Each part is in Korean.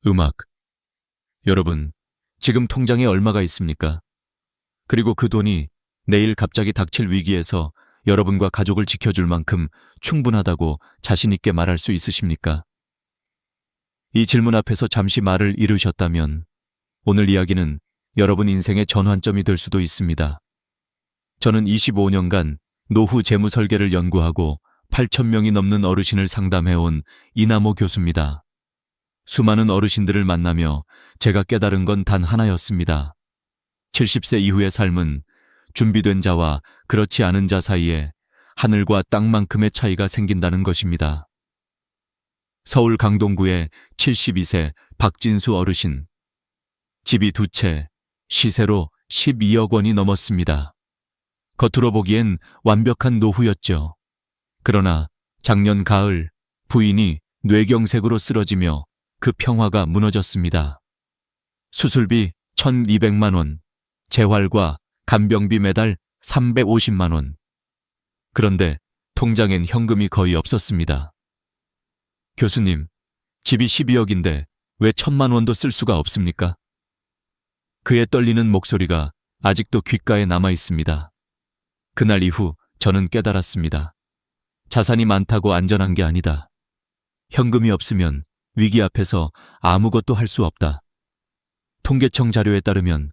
음악. 여러분, 지금 통장에 얼마가 있습니까? 그리고 그 돈이 내일 갑자기 닥칠 위기에서 여러분과 가족을 지켜줄 만큼 충분하다고 자신 있게 말할 수 있으십니까? 이 질문 앞에서 잠시 말을 잃으셨다면 오늘 이야기는 여러분 인생의 전환점이 될 수도 있습니다. 저는 25년간 노후 재무 설계를 연구하고 8,000명이 넘는 어르신을 상담해온 이남호 교수입니다. 수많은 어르신들을 만나며 제가 깨달은 건 단 하나였습니다. 70세 이후의 삶은 준비된 자와 그렇지 않은 자 사이에 하늘과 땅만큼의 차이가 생긴다는 것입니다. 서울 강동구의 72세 박진수 어르신. 집이 2채, 시세로 12억 원이 넘었습니다. 겉으로 보기엔 완벽한 노후였죠. 그러나 작년 가을 부인이 뇌경색으로 쓰러지며 그 평화가 무너졌습니다. 수술비 1,200만 원, 재활과 간병비 매달 350만 원. 그런데 통장엔 현금이 거의 없었습니다. 교수님, 집이 12억인데 왜 1,000만 원도 쓸 수가 없습니까? 그의 떨리는 목소리가 아직도 귓가에 남아 있습니다. 그날 이후 저는 깨달았습니다. 자산이 많다고 안전한 게 아니다. 현금이 없으면 위기 앞에서 아무것도 할 수 없다. 통계청 자료에 따르면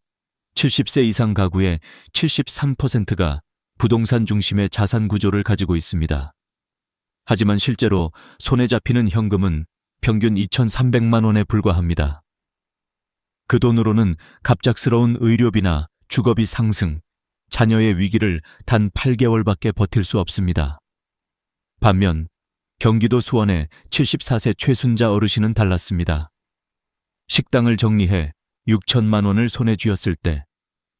70세 이상 가구의 73%가 부동산 중심의 자산 구조를 가지고 있습니다. 하지만 실제로 손에 잡히는 현금은 평균 2,300만 원에 불과합니다. 그 돈으로는 갑작스러운 의료비나 주거비 상승, 자녀의 위기를 단 8개월밖에 버틸 수 없습니다. 반면 경기도 수원의 74세 최순자 어르신은 달랐습니다. 식당을 정리해 6천만 원을 손에 쥐었을 때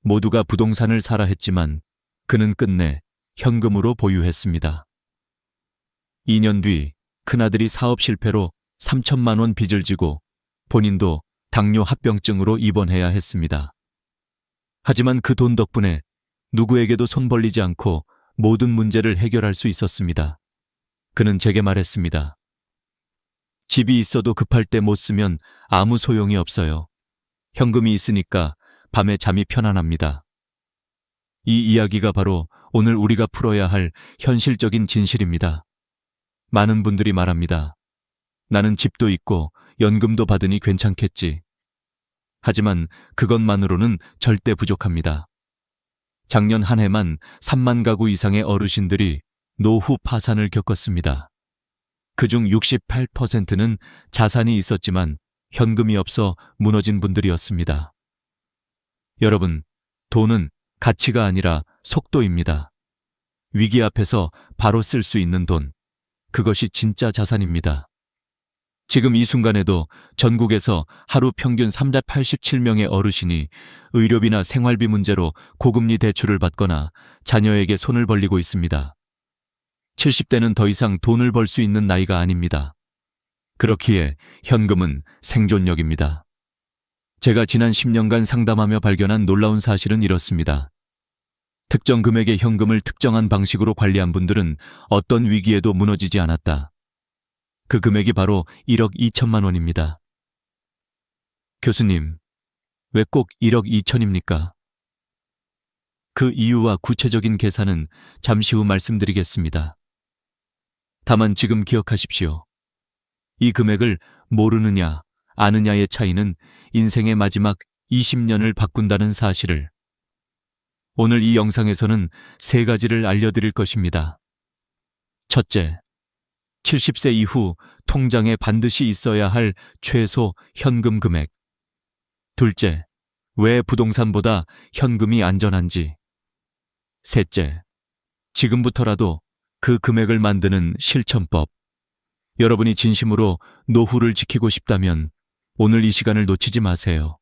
모두가 부동산을 사라 했지만 그는 끝내 현금으로 보유했습니다. 2년 뒤 큰아들이 사업 실패로 3천만 원 빚을 지고 본인도 당뇨 합병증으로 입원해야 했습니다. 하지만 그 돈 덕분에 누구에게도 손 벌리지 않고 모든 문제를 해결할 수 있었습니다. 그는 제게 말했습니다. 집이 있어도 급할 때 못 쓰면 아무 소용이 없어요. 현금이 있으니까 밤에 잠이 편안합니다. 이 이야기가 바로 오늘 우리가 풀어야 할 현실적인 진실입니다. 많은 분들이 말합니다. 나는 집도 있고 연금도 받으니 괜찮겠지. 하지만 그것만으로는 절대 부족합니다. 작년 한 해만 3만 가구 이상의 어르신들이 노후 파산을 겪었습니다. 그중 68%는 자산이 있었지만 현금이 없어 무너진 분들이었습니다. 여러분, 돈은 가치가 아니라 속도입니다. 위기 앞에서 바로 쓸 수 있는 돈, 그것이 진짜 자산입니다. 지금 이 순간에도 전국에서 하루 평균 387명의 어르신이 의료비나 생활비 문제로 고금리 대출을 받거나 자녀에게 손을 벌리고 있습니다. 70대는 더 이상 돈을 벌 수 있는 나이가 아닙니다. 그렇기에 현금은 생존력입니다. 제가 지난 10년간 상담하며 발견한 놀라운 사실은 이렇습니다. 특정 금액의 현금을 특정한 방식으로 관리한 분들은 어떤 위기에도 무너지지 않았다. 그 금액이 바로 1억 2천만 원입니다. 교수님, 왜 꼭 1억 2천입니까? 그 이유와 구체적인 계산은 잠시 후 말씀드리겠습니다. 다만 지금 기억하십시오. 이 금액을 모르느냐, 아느냐의 차이는 인생의 마지막 20년을 바꾼다는 사실을. 오늘 이 영상에서는 3가지를 알려드릴 것입니다. 첫째, 70세 이후 통장에 반드시 있어야 할 최소 현금 금액. 둘째, 왜 부동산보다 현금이 안전한지. 셋째, 지금부터라도 그 금액을 만드는 실천법. 여러분이 진심으로 노후를 지키고 싶다면 오늘 이 시간을 놓치지 마세요.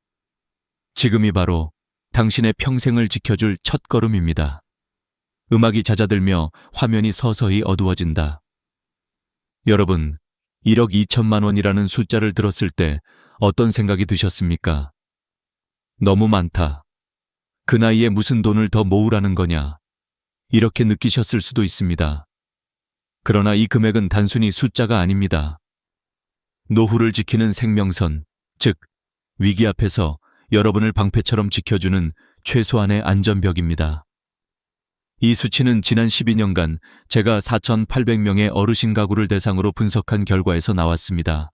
지금이 바로 당신의 평생을 지켜줄 첫걸음입니다. 음악이 잦아들며 화면이 서서히 어두워진다. 여러분, 1억 2천만 원이라는 숫자를 들었을 때 어떤 생각이 드셨습니까? 너무 많다. 그 나이에 무슨 돈을 더 모으라는 거냐? 이렇게 느끼셨을 수도 있습니다. 그러나 이 금액은 단순히 숫자가 아닙니다. 노후를 지키는 생명선, 즉, 위기 앞에서 여러분을 방패처럼 지켜주는 최소한의 안전벽입니다. 이 수치는 지난 12년간 제가 4,800명의 어르신 가구를 대상으로 분석한 결과에서 나왔습니다.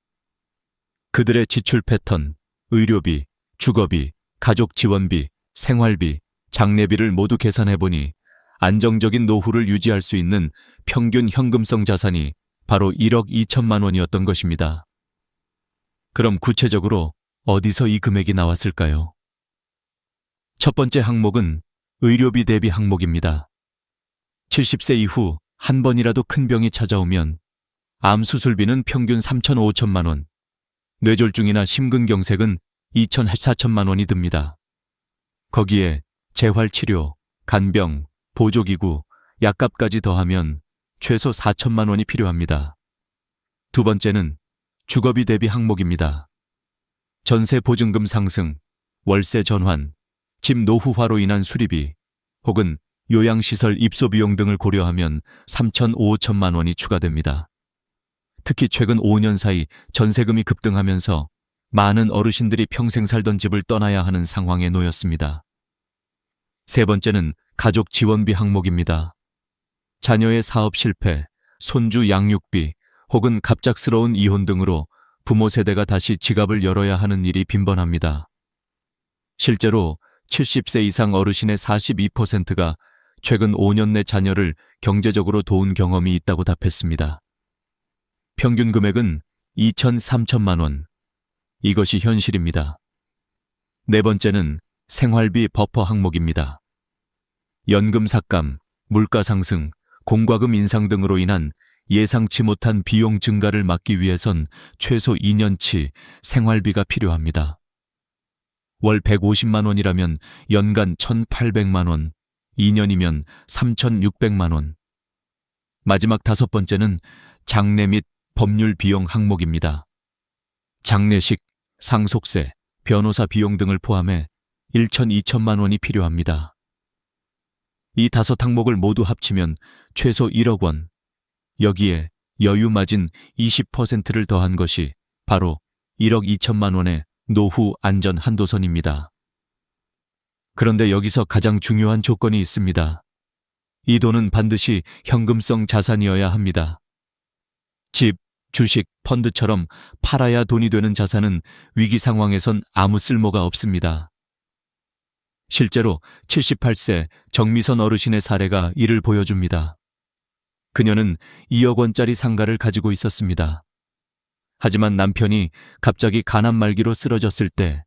그들의 지출 패턴, 의료비, 주거비, 가족 지원비, 생활비, 장례비를 모두 계산해보니 안정적인 노후를 유지할 수 있는 평균 현금성 자산이 바로 1억 2천만 원이었던 것입니다. 그럼 구체적으로 어디서 이 금액이 나왔을까요? 첫 번째 항목은 의료비 대비 항목입니다. 70세 이후 한 번이라도 큰 병이 찾아오면 암 수술비는 평균 3,5천만 원, 뇌졸중이나 심근경색은 2,4천만 원이 듭니다. 거기에 재활치료, 간병, 보조기구, 약값까지 더하면 최소 4천만 원이 필요합니다. 두 번째는 주거비 대비 항목입니다. 전세 보증금 상승, 월세 전환, 집 노후화로 인한 수리비, 혹은 요양시설 입소 비용 등을 고려하면 3,5천만 원이 추가됩니다. 특히 최근 5년 사이 전세금이 급등하면서 많은 어르신들이 평생 살던 집을 떠나야 하는 상황에 놓였습니다. 세 번째는 가족 지원비 항목입니다. 자녀의 사업 실패, 손주 양육비, 혹은 갑작스러운 이혼 등으로 부모 세대가 다시 지갑을 열어야 하는 일이 빈번합니다. 실제로 70세 이상 어르신의 42%가 최근 5년 내 자녀를 경제적으로 도운 경험이 있다고 답했습니다. 평균 금액은 2,3천만 원. 이것이 현실입니다. 네 번째는 생활비 버퍼 항목입니다. 연금 삭감, 물가 상승, 공과금 인상 등으로 인한 예상치 못한 비용 증가를 막기 위해선 최소 2년치 생활비가 필요합니다. 월 150만 원이라면 연간 1,800만 원, 2년이면 3,600만 원. 마지막 다섯 번째는 장례 및 법률 비용 항목입니다. 장례식, 상속세, 변호사 비용 등을 포함해 1,2천만 원이 필요합니다. 이 다섯 항목을 모두 합치면 최소 1억 원, 여기에 여유 마진 20%를 더한 것이 바로 1억 2천만 원의 노후 안전 한도선입니다. 그런데 여기서 가장 중요한 조건이 있습니다. 이 돈은 반드시 현금성 자산이어야 합니다. 집, 주식, 펀드처럼 팔아야 돈이 되는 자산은 위기 상황에선 아무 쓸모가 없습니다. 실제로 78세 정미선 어르신의 사례가 이를 보여줍니다. 그녀는 2억 원짜리 상가를 가지고 있었습니다. 하지만 남편이 갑자기 간암 말기로 쓰러졌을 때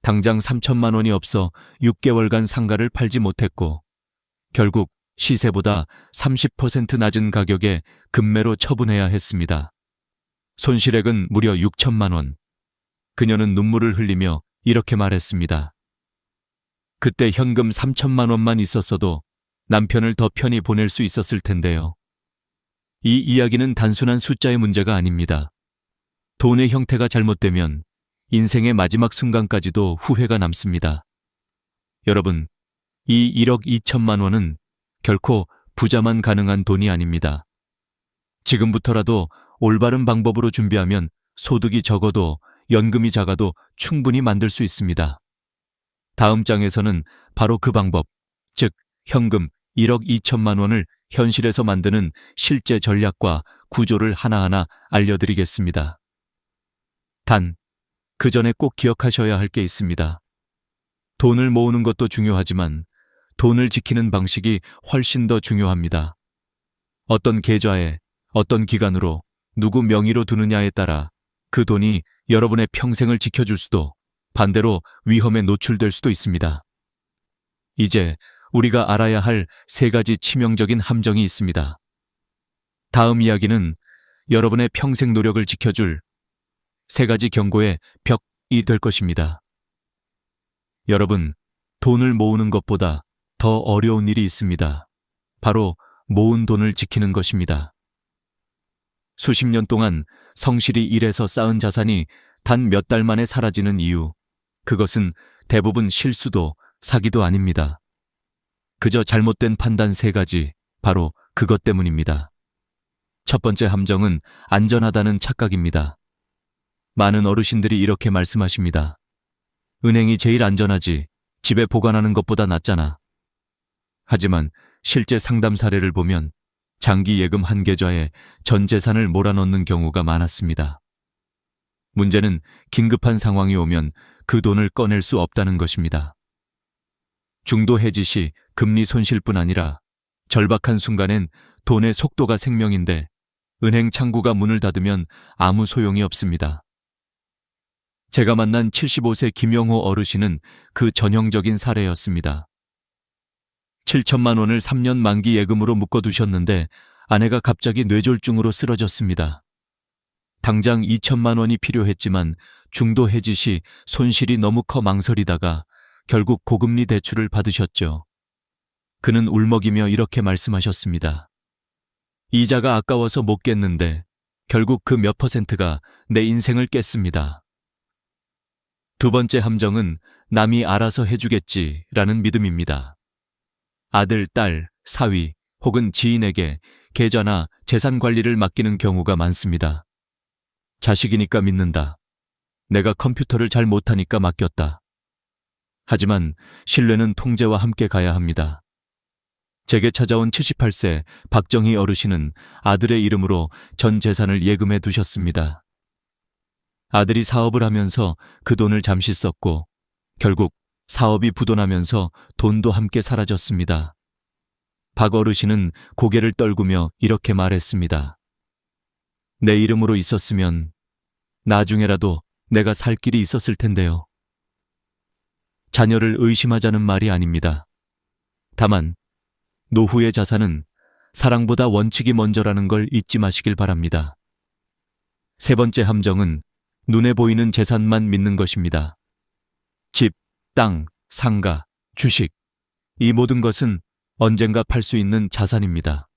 당장 3천만 원이 없어 6개월간 상가를 팔지 못했고 결국 시세보다 30% 낮은 가격에 급매로 처분해야 했습니다. 손실액은 무려 6천만 원. 그녀는 눈물을 흘리며 이렇게 말했습니다. 그때 현금 3천만 원만 있었어도 남편을 더 편히 보낼 수 있었을 텐데요. 이 이야기는 단순한 숫자의 문제가 아닙니다. 돈의 형태가 잘못되면 인생의 마지막 순간까지도 후회가 남습니다. 여러분, 이 1억 2천만 원은 결코 부자만 가능한 돈이 아닙니다. 지금부터라도 올바른 방법으로 준비하면 소득이 적어도 연금이 작아도 충분히 만들 수 있습니다. 다음 장에서는 바로 그 방법, 즉 현금 1억 2천만 원을 현실에서 만드는 실제 전략과 구조를 하나하나 알려드리겠습니다. 단, 그 전에 꼭 기억하셔야 할 게 있습니다. 돈을 모으는 것도 중요하지만 돈을 지키는 방식이 훨씬 더 중요합니다. 어떤 계좌에, 어떤 기간으로, 누구 명의로 두느냐에 따라 그 돈이 여러분의 평생을 지켜줄 수도 반대로 위험에 노출될 수도 있습니다. 이제 우리가 알아야 할 세 가지 치명적인 함정이 있습니다. 다음 이야기는 여러분의 평생 노력을 지켜줄 세 가지 경고의 벽이 될 것입니다. 여러분, 돈을 모으는 것보다 더 어려운 일이 있습니다. 바로 모은 돈을 지키는 것입니다. 수십 년 동안 성실히 일해서 쌓은 자산이 단 몇 달 만에 사라지는 이유, 그것은 대부분 실수도 사기도 아닙니다. 그저 잘못된 판단 세 가지, 바로 그것 때문입니다. 첫 번째 함정은 안전하다는 착각입니다. 많은 어르신들이 이렇게 말씀하십니다. 은행이 제일 안전하지. 집에 보관하는 것보다 낫잖아. 하지만 실제 상담 사례를 보면 장기 예금 한 계좌에 전 재산을 몰아넣는 경우가 많았습니다. 문제는 긴급한 상황이 오면 그 돈을 꺼낼 수 없다는 것입니다. 중도 해지 시 금리 손실뿐 아니라 절박한 순간엔 돈의 속도가 생명인데 은행 창구가 문을 닫으면 아무 소용이 없습니다. 제가 만난 75세 김영호 어르신은 그 전형적인 사례였습니다. 7천만 원을 3년 만기 예금으로 묶어두셨는데 아내가 갑자기 뇌졸중으로 쓰러졌습니다. 당장 2천만 원이 필요했지만 중도 해지 시 손실이 너무 커 망설이다가 결국 고금리 대출을 받으셨죠. 그는 울먹이며 이렇게 말씀하셨습니다. 이자가 아까워서 못 깼는데 결국 그 몇 퍼센트가 내 인생을 깼습니다. 두 번째 함정은 남이 알아서 해주겠지라는 믿음입니다. 아들, 딸, 사위 혹은 지인에게 계좌나 재산 관리를 맡기는 경우가 많습니다. 자식이니까 믿는다. 내가 컴퓨터를 잘 못하니까 맡겼다. 하지만 신뢰는 통제와 함께 가야 합니다. 제게 찾아온 78세 박정희 어르신은 아들의 이름으로 전 재산을 예금해 두셨습니다. 아들이 사업을 하면서 그 돈을 잠시 썼고 결국 사업이 부도나면서 돈도 함께 사라졌습니다. 박 어르신은 고개를 떨구며 이렇게 말했습니다. 내 이름으로 있었으면 나중에라도 내가 살 길이 있었을 텐데요. 자녀를 의심하자는 말이 아닙니다. 다만 노후의 자산은 사랑보다 원칙이 먼저라는 걸 잊지 마시길 바랍니다. 세 번째 함정은 눈에 보이는 재산만 믿는 것입니다. 집, 땅, 상가, 주식, 이 모든 것은 언젠가 팔 수 있는 자산입니다.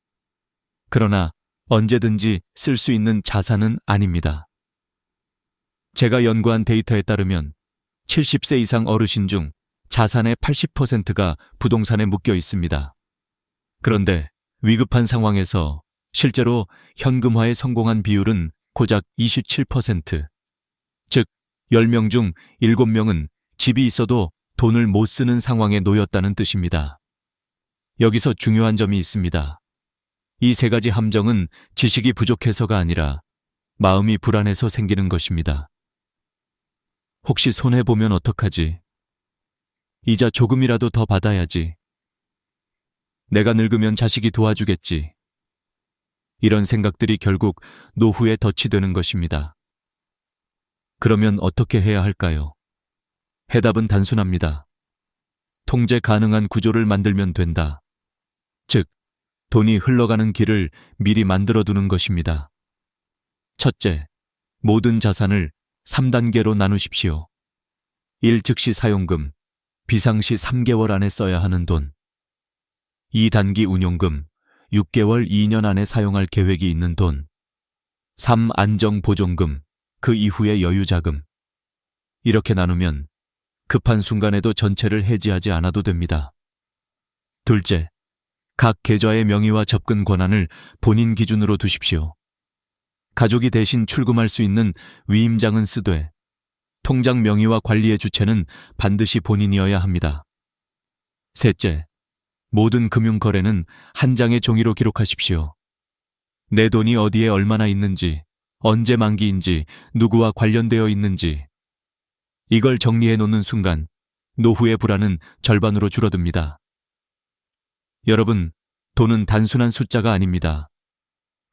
그러나 언제든지 쓸 수 있는 자산은 아닙니다. 제가 연구한 데이터에 따르면 70세 이상 어르신 중 자산의 80%가 부동산에 묶여 있습니다. 그런데 위급한 상황에서 실제로 현금화에 성공한 비율은 고작 27%. 즉, 10명 중 7명은 집이 있어도 돈을 못 쓰는 상황에 놓였다는 뜻입니다. 여기서 중요한 점이 있습니다. 이 세 가지 함정은 지식이 부족해서가 아니라 마음이 불안해서 생기는 것입니다. 혹시 손해보면 어떡하지? 이자 조금이라도 더 받아야지. 내가 늙으면 자식이 도와주겠지. 이런 생각들이 결국 노후에 덫이 되는 것입니다. 그러면 어떻게 해야 할까요? 해답은 단순합니다. 통제 가능한 구조를 만들면 된다. 즉, 돈이 흘러가는 길을 미리 만들어두는 것입니다. 첫째, 모든 자산을 3단계로 나누십시오. 1. 즉시 사용금, 비상시 3개월 안에 써야 하는 돈. 2. 단기 운용금, 6개월 2년 안에 사용할 계획이 있는 돈. 3. 안정보존금, 그 이후의 여유자금. 이렇게 나누면 급한 순간에도 전체를 해지하지 않아도 됩니다. 둘째, 각 계좌의 명의와 접근 권한을 본인 기준으로 두십시오. 가족이 대신 출금할 수 있는 위임장은 쓰되 통장 명의와 관리의 주체는 반드시 본인이어야 합니다. 셋째, 모든 금융거래는 한 장의 종이로 기록하십시오. 내 돈이 어디에 얼마나 있는지, 언제 만기인지, 누구와 관련되어 있는지. 이걸 정리해 놓는 순간 노후의 불안은 절반으로 줄어듭니다. 여러분, 돈은 단순한 숫자가 아닙니다.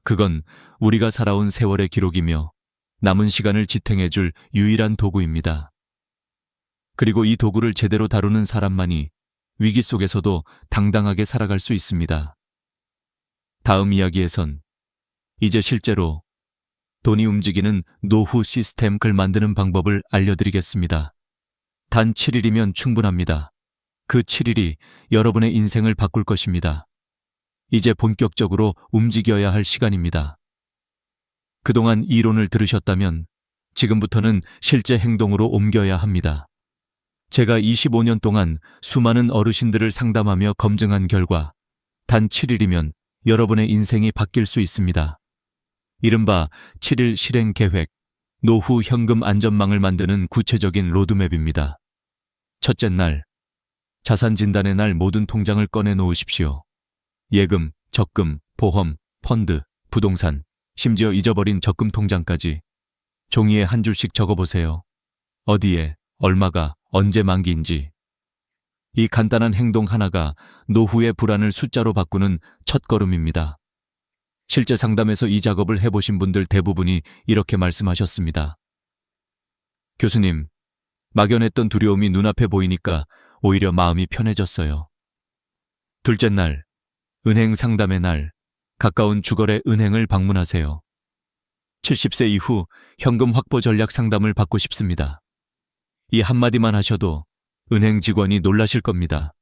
그건 우리가 살아온 세월의 기록이며 남은 시간을 지탱해줄 유일한 도구입니다. 그리고 이 도구를 제대로 다루는 사람만이 위기 속에서도 당당하게 살아갈 수 있습니다. 다음 이야기에선 이제 실제로 돈이 움직이는 노후 시스템을 만드는 방법을 알려드리겠습니다. 단 7일이면 충분합니다. 그 7일이 여러분의 인생을 바꿀 것입니다. 이제 본격적으로 움직여야 할 시간입니다. 그동안 이론을 들으셨다면 지금부터는 실제 행동으로 옮겨야 합니다. 제가 25년 동안 수많은 어르신들을 상담하며 검증한 결과 단 7일이면 여러분의 인생이 바뀔 수 있습니다. 이른바 7일 실행 계획, 노후 현금 안전망을 만드는 구체적인 로드맵입니다. 첫째 날, 자산 진단의 날 모든 통장을 꺼내 놓으십시오. 예금, 적금, 보험, 펀드, 부동산, 심지어 잊어버린 적금 통장까지 종이에 한 줄씩 적어보세요. 어디에, 얼마가, 언제 만기인지. 이 간단한 행동 하나가 노후의 불안을 숫자로 바꾸는 첫걸음입니다. 실제 상담에서 이 작업을 해보신 분들 대부분이 이렇게 말씀하셨습니다. 교수님, 막연했던 두려움이 눈앞에 보이니까 오히려 마음이 편해졌어요. 둘째 날, 은행 상담의 날, 가까운 주거래 은행을 방문하세요. 70세 이후 현금 확보 전략 상담을 받고 싶습니다. 이 한마디만 하셔도 은행 직원이 놀라실 겁니다.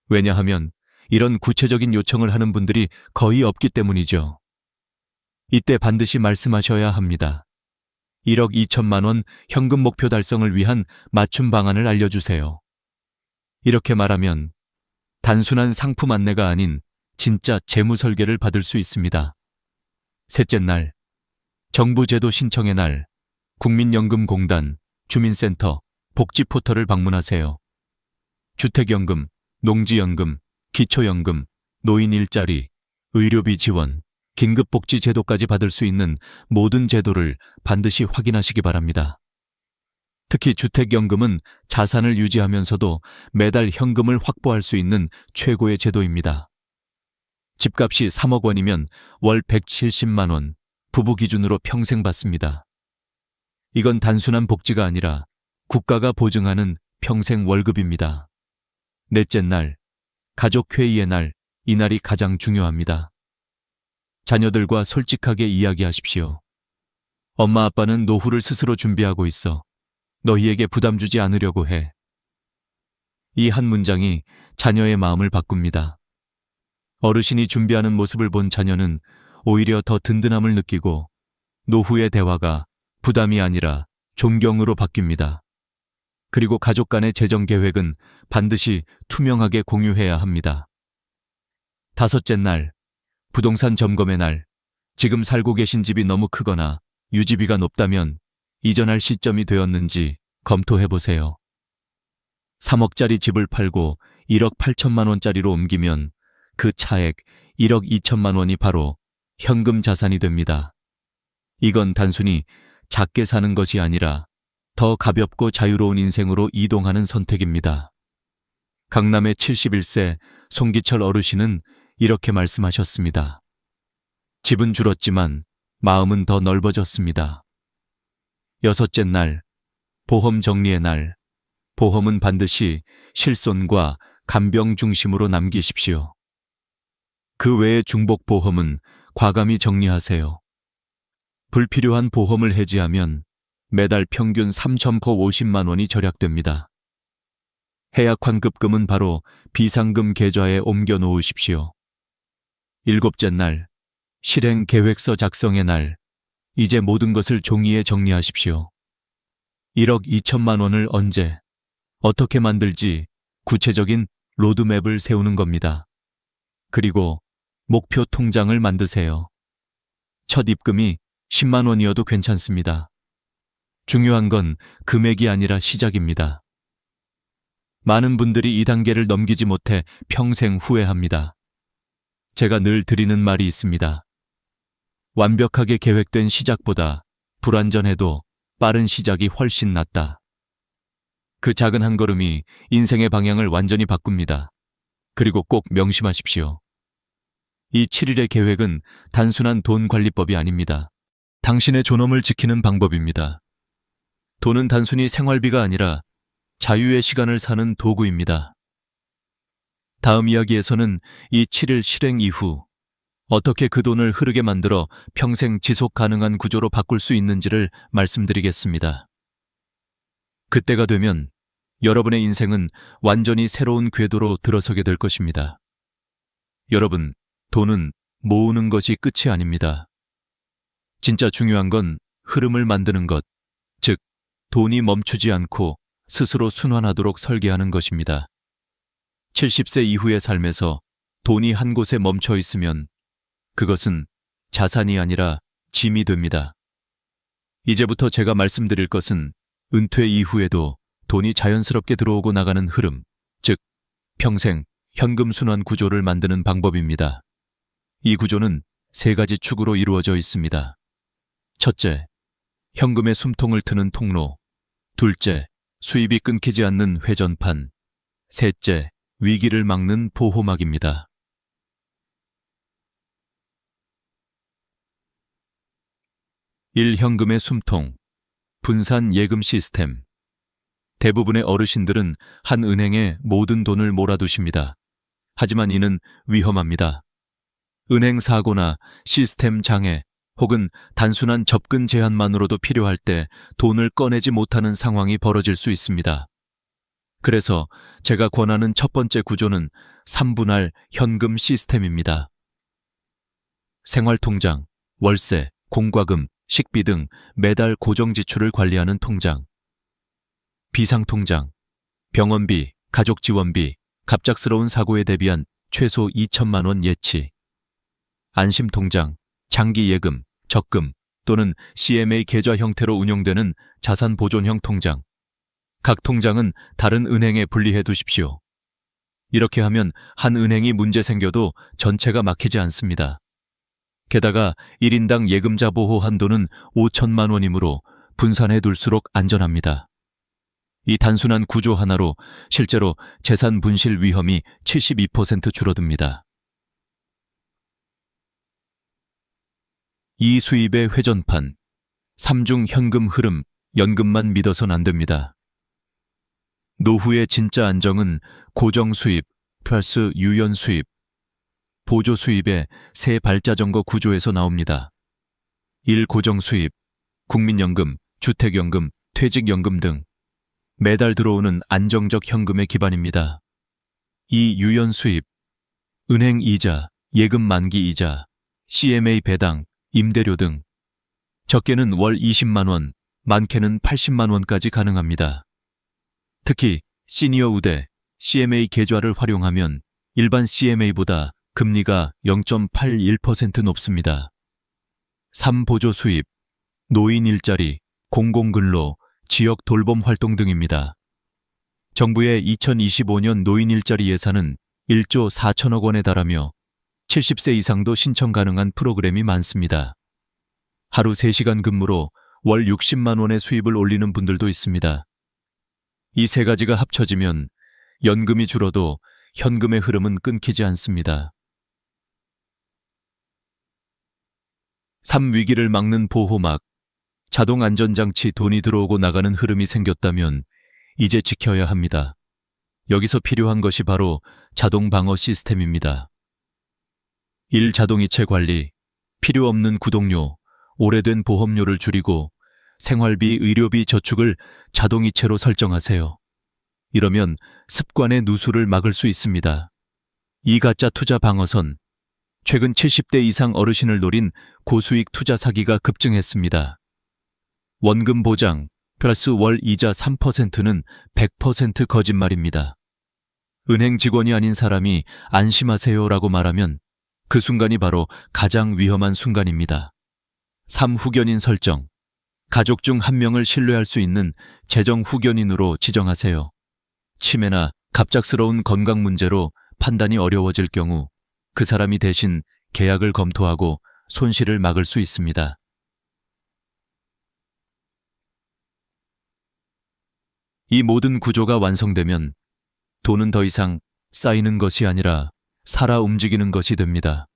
왜냐하면 이런 구체적인 요청을 하는 분들이 거의 없기 때문이죠. 이때 반드시 말씀하셔야 합니다. 1억 2천만 원 현금 목표 달성을 위한 맞춤 방안을 알려주세요. 이렇게 말하면 단순한 상품 안내가 아닌 진짜 재무 설계를 받을 수 있습니다. 셋째 날, 정부 제도 신청의 날, 국민연금공단, 주민센터, 복지 포털을 방문하세요. 주택연금, 농지연금, 기초연금, 노인 일자리, 의료비 지원, 긴급복지 제도까지 받을 수 있는 모든 제도를 반드시 확인하시기 바랍니다. 특히 주택연금은 자산을 유지하면서도 매달 현금을 확보할 수 있는 최고의 제도입니다. 집값이 3억 원이면 월 170만 원, 부부 기준으로 평생 받습니다. 이건 단순한 복지가 아니라 국가가 보증하는 평생 월급입니다. 넷째 날, 가족회의의 날, 이날이 가장 중요합니다. 자녀들과 솔직하게 이야기하십시오. 엄마 아빠는 노후를 스스로 준비하고 있어. 너희에게 부담 주지 않으려고 해. 이 한 문장이 자녀의 마음을 바꿉니다. 어르신이 준비하는 모습을 본 자녀는 오히려 더 든든함을 느끼고 노후의 대화가 부담이 아니라 존경으로 바뀝니다. 그리고 가족 간의 재정 계획은 반드시 투명하게 공유해야 합니다. 다섯째 날, 부동산 점검의 날, 지금 살고 계신 집이 너무 크거나 유지비가 높다면 이전할 시점이 되었는지 검토해보세요. 3억짜리 집을 팔고 1억 8천만 원짜리로 옮기면 그 차액 1억 2천만 원이 바로 현금 자산이 됩니다. 이건 단순히 작게 사는 것이 아니라 더 가볍고 자유로운 인생으로 이동하는 선택입니다. 강남의 71세 송기철 어르신은 이렇게 말씀하셨습니다. 집은 줄었지만 마음은 더 넓어졌습니다. 여섯째 날, 보험 정리의 날. 보험은 반드시 실손과 간병 중심으로 남기십시오. 그 외의 중복 보험은 과감히 정리하세요. 불필요한 보험을 해지하면 매달 평균 3,950만 원이 절약됩니다. 해약 환급금은 바로 비상금 계좌에 옮겨 놓으십시오. 일곱째 날, 실행 계획서 작성의 날. 이제 모든 것을 종이에 정리하십시오. 1억 2천만 원을 언제, 어떻게 만들지 구체적인 로드맵을 세우는 겁니다. 그리고 목표 통장을 만드세요. 첫 입금이 10만 원이어도 괜찮습니다. 중요한 건 금액이 아니라 시작입니다. 많은 분들이 이 단계를 넘기지 못해 평생 후회합니다. 제가 늘 드리는 말이 있습니다. 완벽하게 계획된 시작보다 불완전해도 빠른 시작이 훨씬 낫다. 그 작은 한 걸음이 인생의 방향을 완전히 바꿉니다. 그리고 꼭 명심하십시오. 이 7일의 계획은 단순한 돈 관리법이 아닙니다. 당신의 존엄을 지키는 방법입니다. 돈은 단순히 생활비가 아니라 자유의 시간을 사는 도구입니다. 다음 이야기에서는 이 7일 실행 이후 어떻게 그 돈을 흐르게 만들어 평생 지속 가능한 구조로 바꿀 수 있는지를 말씀드리겠습니다. 그때가 되면 여러분의 인생은 완전히 새로운 궤도로 들어서게 될 것입니다. 여러분, 돈은 모으는 것이 끝이 아닙니다. 진짜 중요한 건 흐름을 만드는 것, 즉, 돈이 멈추지 않고 스스로 순환하도록 설계하는 것입니다. 70세 이후의 삶에서 돈이 한 곳에 멈춰 있으면 그것은 자산이 아니라 짐이 됩니다. 이제부터 제가 말씀드릴 것은 은퇴 이후에도 돈이 자연스럽게 들어오고 나가는 흐름, 즉 평생 현금 순환 구조를 만드는 방법입니다. 이 구조는 세 가지 축으로 이루어져 있습니다. 첫째, 현금의 숨통을 트는 통로. 둘째, 수입이 끊기지 않는 회전판. 셋째, 위기를 막는 보호막입니다. 1. 현금의 숨통. 분산 예금 시스템. 대부분의 어르신들은 한 은행에 모든 돈을 몰아두십니다. 하지만 이는 위험합니다. 은행 사고나 시스템 장애 혹은 단순한 접근 제한만으로도 필요할 때 돈을 꺼내지 못하는 상황이 벌어질 수 있습니다. 그래서 제가 권하는 첫 번째 구조는 3분할 현금 시스템입니다. 생활통장, 월세, 공과금, 식비 등 매달 고정 지출을 관리하는 통장. 비상통장, 병원비, 가족지원비, 갑작스러운 사고에 대비한 최소 2천만 원 예치. 안심통장, 장기예금, 적금 또는 CMA 계좌 형태로 운용되는 자산보존형 통장. 각 통장은 다른 은행에 분리해 두십시오. 이렇게 하면 한 은행이 문제 생겨도 전체가 막히지 않습니다. 게다가 1인당 예금자 보호 한도는 5천만 원이므로 분산해 둘수록 안전합니다. 이 단순한 구조 하나로 실제로 재산 분실 위험이 72% 줄어듭니다. 이 수입의 회전판, 3중 현금 흐름, 연금만 믿어선 안 됩니다. 노후의 진짜 안정은 고정 수입 플러스 유연 수입, 보조 수입의 세 발자전거 구조에서 나옵니다. 1. 고정 수입, 국민연금, 주택연금, 퇴직연금 등 매달 들어오는 안정적 현금의 기반입니다. 2. 유연 수입, 은행 이자, 예금 만기 이자, CMA 배당, 임대료 등 적게는 월 20만 원, 많게는 80만 원까지 가능합니다. 특히 시니어 우대, CMA 계좌를 활용하면 일반 CMA보다 금리가 0.81% 높습니다. 3. 보조 수입, 노인 일자리, 공공근로, 지역 돌봄 활동 등입니다. 정부의 2025년 노인 일자리 예산은 1조 4천억 원에 달하며 70세 이상도 신청 가능한 프로그램이 많습니다. 하루 3시간 근무로 월 60만 원의 수입을 올리는 분들도 있습니다. 이 세 가지가 합쳐지면 연금이 줄어도 현금의 흐름은 끊기지 않습니다. 3. 위기를 막는 보호막. 자동 안전장치 돈이 들어오고 나가는 흐름이 생겼다면 이제 지켜야 합니다. 여기서 필요한 것이 바로 자동 방어 시스템입니다. 1. 자동이체 관리. 필요 없는 구독료, 오래된 보험료를 줄이고 생활비, 의료비 저축을 자동이체로 설정하세요. 이러면 습관의 누수를 막을 수 있습니다. 2. 가짜 투자 방어선. 최근 70대 이상 어르신을 노린 고수익 투자 사기가 급증했습니다. 원금 보장 플러스 월 이자 3%는 100% 거짓말입니다. 은행 직원이 아닌 사람이 안심하세요라고 말하면 그 순간이 바로 가장 위험한 순간입니다. 3. 후견인 설정. 가족 중 한 명을 신뢰할 수 있는 재정 후견인으로 지정하세요. 치매나 갑작스러운 건강 문제로 판단이 어려워질 경우 그 사람이 대신 계약을 검토하고 손실을 막을 수 있습니다. 이 모든 구조가 완성되면 돈은 더 이상 쌓이는 것이 아니라 살아 움직이는 것이 됩니다.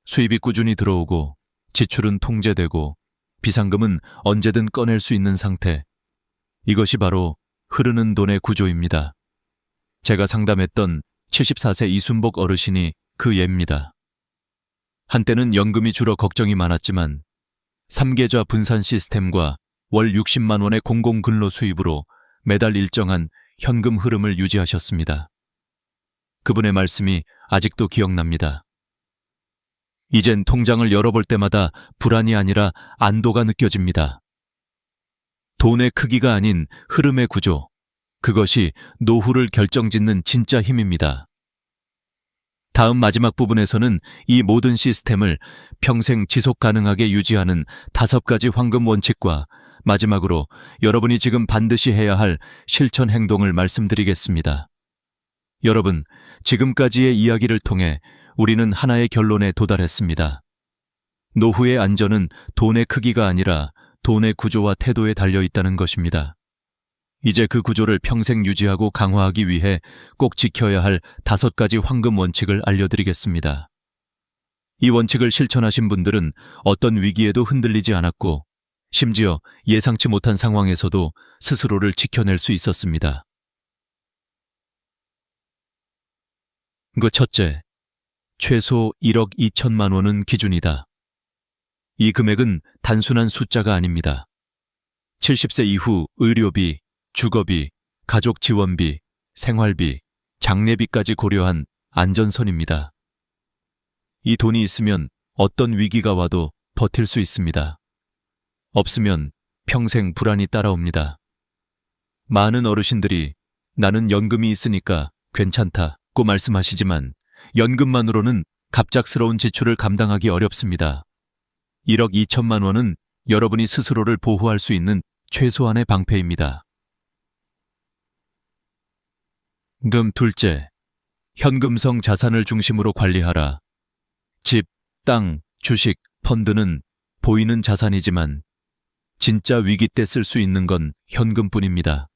수입이 꾸준히 들어오고 지출은 통제되고 비상금은 언제든 꺼낼 수 있는 상태. 이것이 바로 흐르는 돈의 구조입니다. 제가 상담했던 74세 이순복 어르신이 그 예입니다. 한때는 연금이 줄어 걱정이 많았지만 3계좌 분산 시스템과 월 60만 원의 공공근로 수입으로 매달 일정한 현금 흐름을 유지하셨습니다. 그분의 말씀이 아직도 기억납니다. 이젠 통장을 열어볼 때마다 불안이 아니라 안도가 느껴집니다. 돈의 크기가 아닌 흐름의 구조, 그것이 노후를 결정짓는 진짜 힘입니다. 다음 마지막 부분에서는 이 모든 시스템을 평생 지속 가능하게 유지하는 5가지 황금 원칙과 마지막으로 여러분이 지금 반드시 해야 할 실천 행동을 말씀드리겠습니다. 여러분, 지금까지의 이야기를 통해 우리는 하나의 결론에 도달했습니다. 노후의 안전은 돈의 크기가 아니라 돈의 구조와 태도에 달려 있다는 것입니다. 이제 그 구조를 평생 유지하고 강화하기 위해 꼭 지켜야 할 5가지 황금 원칙을 알려드리겠습니다. 이 원칙을 실천하신 분들은 어떤 위기에도 흔들리지 않았고 심지어 예상치 못한 상황에서도 스스로를 지켜낼 수 있었습니다. 그 첫째, 최소 1억 2천만 원은 기준이다. 이 금액은 단순한 숫자가 아닙니다. 70세 이후 의료비, 주거비, 가족 지원비, 생활비, 장례비까지 고려한 안전선입니다. 이 돈이 있으면 어떤 위기가 와도 버틸 수 있습니다. 없으면 평생 불안이 따라옵니다. 많은 어르신들이 나는 연금이 있으니까 괜찮다고 말씀하시지만 연금만으로는 갑작스러운 지출을 감당하기 어렵습니다. 1억 2천만 원은 여러분이 스스로를 보호할 수 있는 최소한의 방패입니다. 둘째, 현금성 자산을 중심으로 관리하라. 집, 땅, 주식, 펀드는 보이는 자산이지만 진짜 위기 때 쓸 수 있는 건 현금뿐입니다.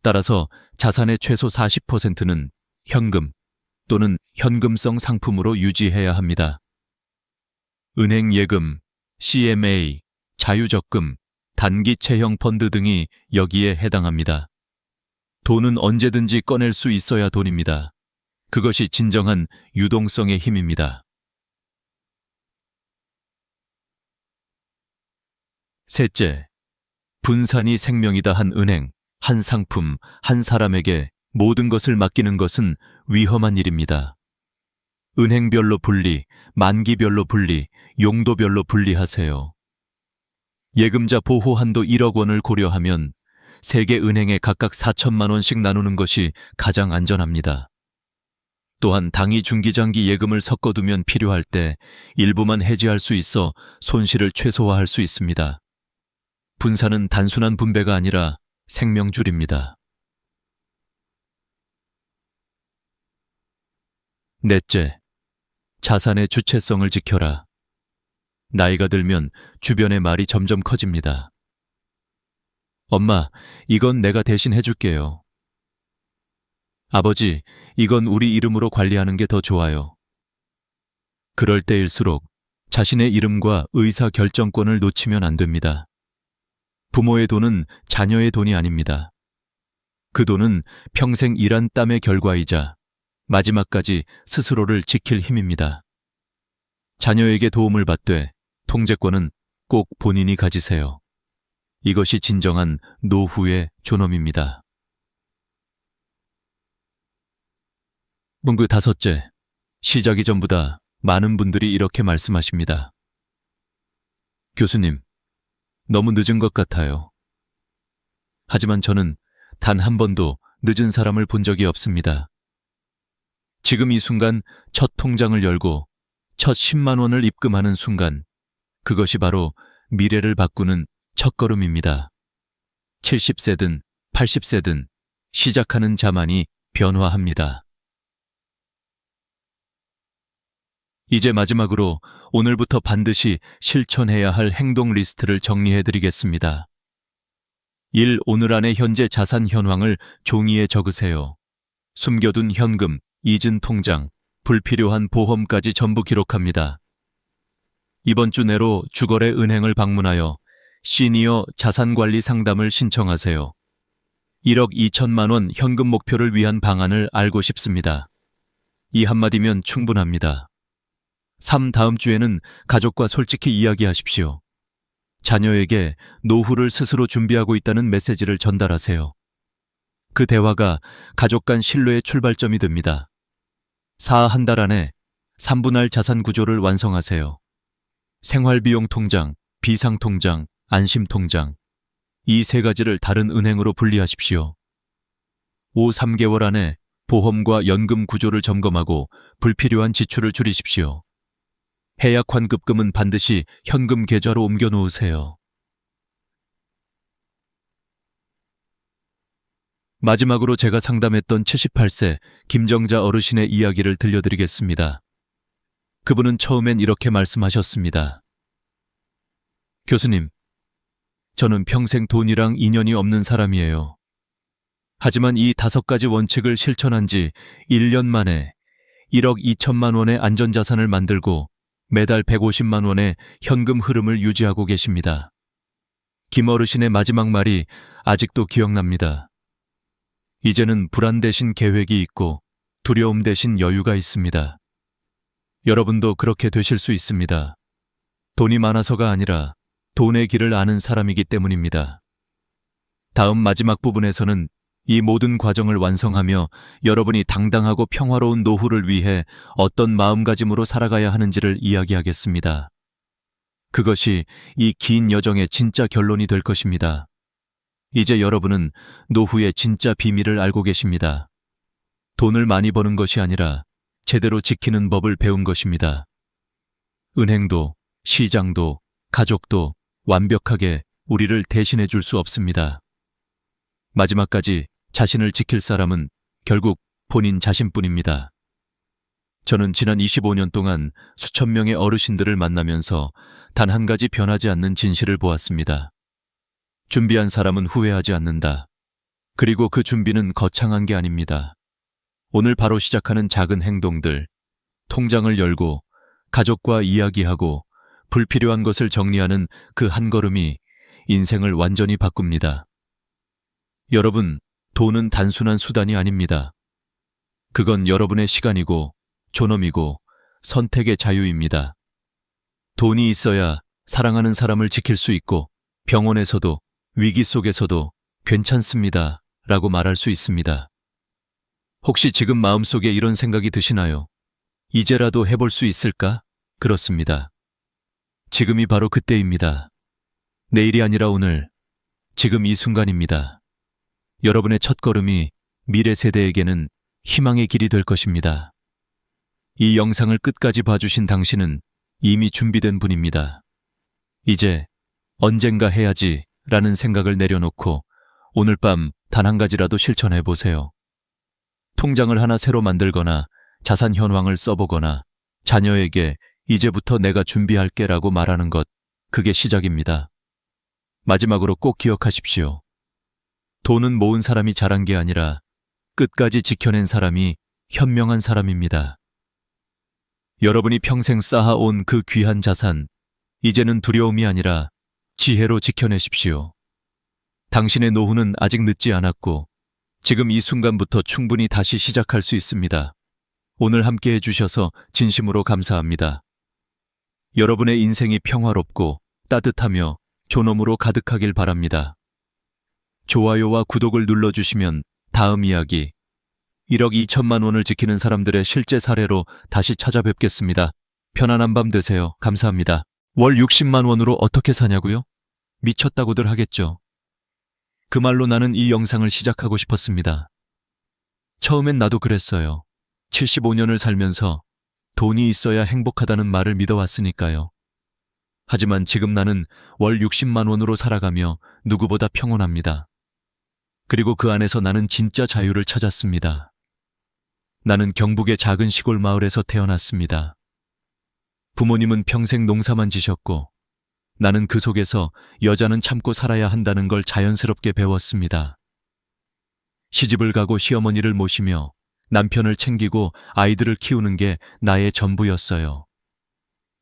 따라서 자산의 최소 40%는 현금 또는 현금성 상품으로 유지해야 합니다. 은행 예금, CMA, 자유적금, 단기채형 펀드 등이 여기에 해당합니다. 돈은 언제든지 꺼낼 수 있어야 돈입니다. 그것이 진정한 유동성의 힘입니다. 셋째, 분산이 생명이다 한 은행, 한 상품, 한 사람에게 모든 것을 맡기는 것은 위험한 일입니다. 은행별로 분리, 만기별로 분리, 용도별로 분리하세요. 예금자 보호 한도 1억 원을 고려하면 3개 은행에 각각 4천만 원씩 나누는 것이 가장 안전합니다. 또한 당위 중기장기 예금을 섞어두면 필요할 때 일부만 해지할 수 있어 손실을 최소화할 수 있습니다. 분산은 단순한 분배가 아니라 생명줄입니다. 넷째, 자산의 주체성을 지켜라. 나이가 들면 주변의 말이 점점 커집니다. 엄마, 이건 내가 대신 해줄게요. 아버지, 이건 우리 이름으로 관리하는 게 더 좋아요. 그럴 때일수록 자신의 이름과 의사 결정권을 놓치면 안 됩니다. 부모의 돈은 자녀의 돈이 아닙니다. 그 돈은 평생 일한 땀의 결과이자 마지막까지 스스로를 지킬 힘입니다. 자녀에게 도움을 받되 통제권은 꼭 본인이 가지세요. 이것이 진정한 노후의 존엄입니다. 문구 5째, 시작 이전보다 많은 분들이 이렇게 말씀하십니다. 교수님, 너무 늦은 것 같아요. 하지만 저는 단 한 번도 늦은 사람을 본 적이 없습니다. 지금 이 순간 첫 통장을 열고 첫 10만 원을 입금하는 순간, 그것이 바로 미래를 바꾸는 첫걸음입니다. 70세든 80세든 시작하는 자만이 변화합니다. 이제 마지막으로 오늘부터 반드시 실천해야 할 행동 리스트를 정리해드리겠습니다. 1. 오늘 안에 현재 자산 현황을 종이에 적으세요. 숨겨둔 현금, 잊은 통장, 불필요한 보험까지 전부 기록합니다. 이번 주 내로 주거래 은행을 방문하여 시니어 자산관리 상담을 신청하세요. 1억 2천만 원 현금 목표를 위한 방안을 알고 싶습니다. 이 한마디면 충분합니다. 3. 다음 주에는 가족과 솔직히 이야기하십시오. 자녀에게 노후를 스스로 준비하고 있다는 메시지를 전달하세요. 그 대화가 가족 간 신뢰의 출발점이 됩니다. 4. 한 달 안에 3분할 자산 구조를 완성하세요. 생활비용 통장, 비상통장, 안심통장. 이 3가지를 다른 은행으로 분리하십시오. 5. 3개월 안에 보험과 연금 구조를 점검하고 불필요한 지출을 줄이십시오. 해약 환급금은 반드시 현금 계좌로 옮겨 놓으세요. 마지막으로 제가 상담했던 78세 김정자 어르신의 이야기를 들려드리겠습니다. 그분은 처음엔 이렇게 말씀하셨습니다. 교수님, 저는 평생 돈이랑 인연이 없는 사람이에요. 하지만 이 5가지 원칙을 실천한 지 1년 만에 1억 2천만 원의 안전자산을 만들고 매달 150만 원의 현금 흐름을 유지하고 계십니다. 김 어르신의 마지막 말이 아직도 기억납니다. 이제는 불안 대신 계획이 있고 두려움 대신 여유가 있습니다. 여러분도 그렇게 되실 수 있습니다. 돈이 많아서가 아니라 돈의 길을 아는 사람이기 때문입니다. 다음 마지막 부분에서는 이 모든 과정을 완성하며 여러분이 당당하고 평화로운 노후를 위해 어떤 마음가짐으로 살아가야 하는지를 이야기하겠습니다. 그것이 이 긴 여정의 진짜 결론이 될 것입니다. 이제 여러분은 노후의 진짜 비밀을 알고 계십니다. 돈을 많이 버는 것이 아니라 제대로 지키는 법을 배운 것입니다. 은행도, 시장도, 가족도 완벽하게 우리를 대신해 줄 수 없습니다. 마지막까지 자신을 지킬 사람은 결국 본인 자신뿐입니다. 저는 지난 25년 동안 수천 명의 어르신들을 만나면서 단 한 가지 변하지 않는 진실을 보았습니다. 준비한 사람은 후회하지 않는다. 그리고 그 준비는 거창한 게 아닙니다. 오늘 바로 시작하는 작은 행동들, 통장을 열고 가족과 이야기하고 불필요한 것을 정리하는 그 한 걸음이 인생을 완전히 바꿉니다. 여러분, 돈은 단순한 수단이 아닙니다. 그건 여러분의 시간이고 존엄이고 선택의 자유입니다. 돈이 있어야 사랑하는 사람을 지킬 수 있고 병원에서도 위기 속에서도 괜찮습니다 라고 말할 수 있습니다. 혹시 지금 마음속에 이런 생각이 드시나요? 이제라도 해볼 수 있을까? 그렇습니다. 지금이 바로 그때입니다. 내일이 아니라 오늘, 지금 이 순간입니다. 여러분의 첫걸음이 미래 세대에게는 희망의 길이 될 것입니다. 이 영상을 끝까지 봐주신 당신은 이미 준비된 분입니다. 이제 언젠가 해야지 라는 생각을 내려놓고 오늘 밤 단 한 가지라도 실천해 보세요. 통장을 하나 새로 만들거나 자산 현황을 써보거나 자녀에게 이제부터 내가 준비할게 라고 말하는 것, 그게 시작입니다. 마지막으로 꼭 기억하십시오. 돈은 모은 사람이 잘한 게 아니라 끝까지 지켜낸 사람이 현명한 사람입니다. 여러분이 평생 쌓아온 그 귀한 자산, 이제는 두려움이 아니라 지혜로 지켜내십시오. 당신의 노후는 아직 늦지 않았고 지금 이 순간부터 충분히 다시 시작할 수 있습니다. 오늘 함께 해주셔서 진심으로 감사합니다. 여러분의 인생이 평화롭고 따뜻하며 존엄으로 가득하길 바랍니다. 좋아요와 구독을 눌러주시면 다음 이야기 1억 2천만 원을 지키는 사람들의 실제 사례로 다시 찾아뵙겠습니다. 편안한 밤 되세요. 감사합니다. 월 60만 원으로 어떻게 사냐고요? 미쳤다고들 하겠죠. 그 말로 나는 이 영상을 시작하고 싶었습니다. 처음엔 나도 그랬어요. 75년을 살면서 돈이 있어야 행복하다는 말을 믿어왔으니까요. 하지만 지금 나는 월 60만 원으로 살아가며 누구보다 평온합니다. 그리고 그 안에서 나는 진짜 자유를 찾았습니다. 나는 경북의 작은 시골 마을에서 태어났습니다. 부모님은 평생 농사만 지셨고 나는 그 속에서 여자는 참고 살아야 한다는 걸 자연스럽게 배웠습니다. 시집을 가고 시어머니를 모시며 남편을 챙기고 아이들을 키우는 게 나의 전부였어요.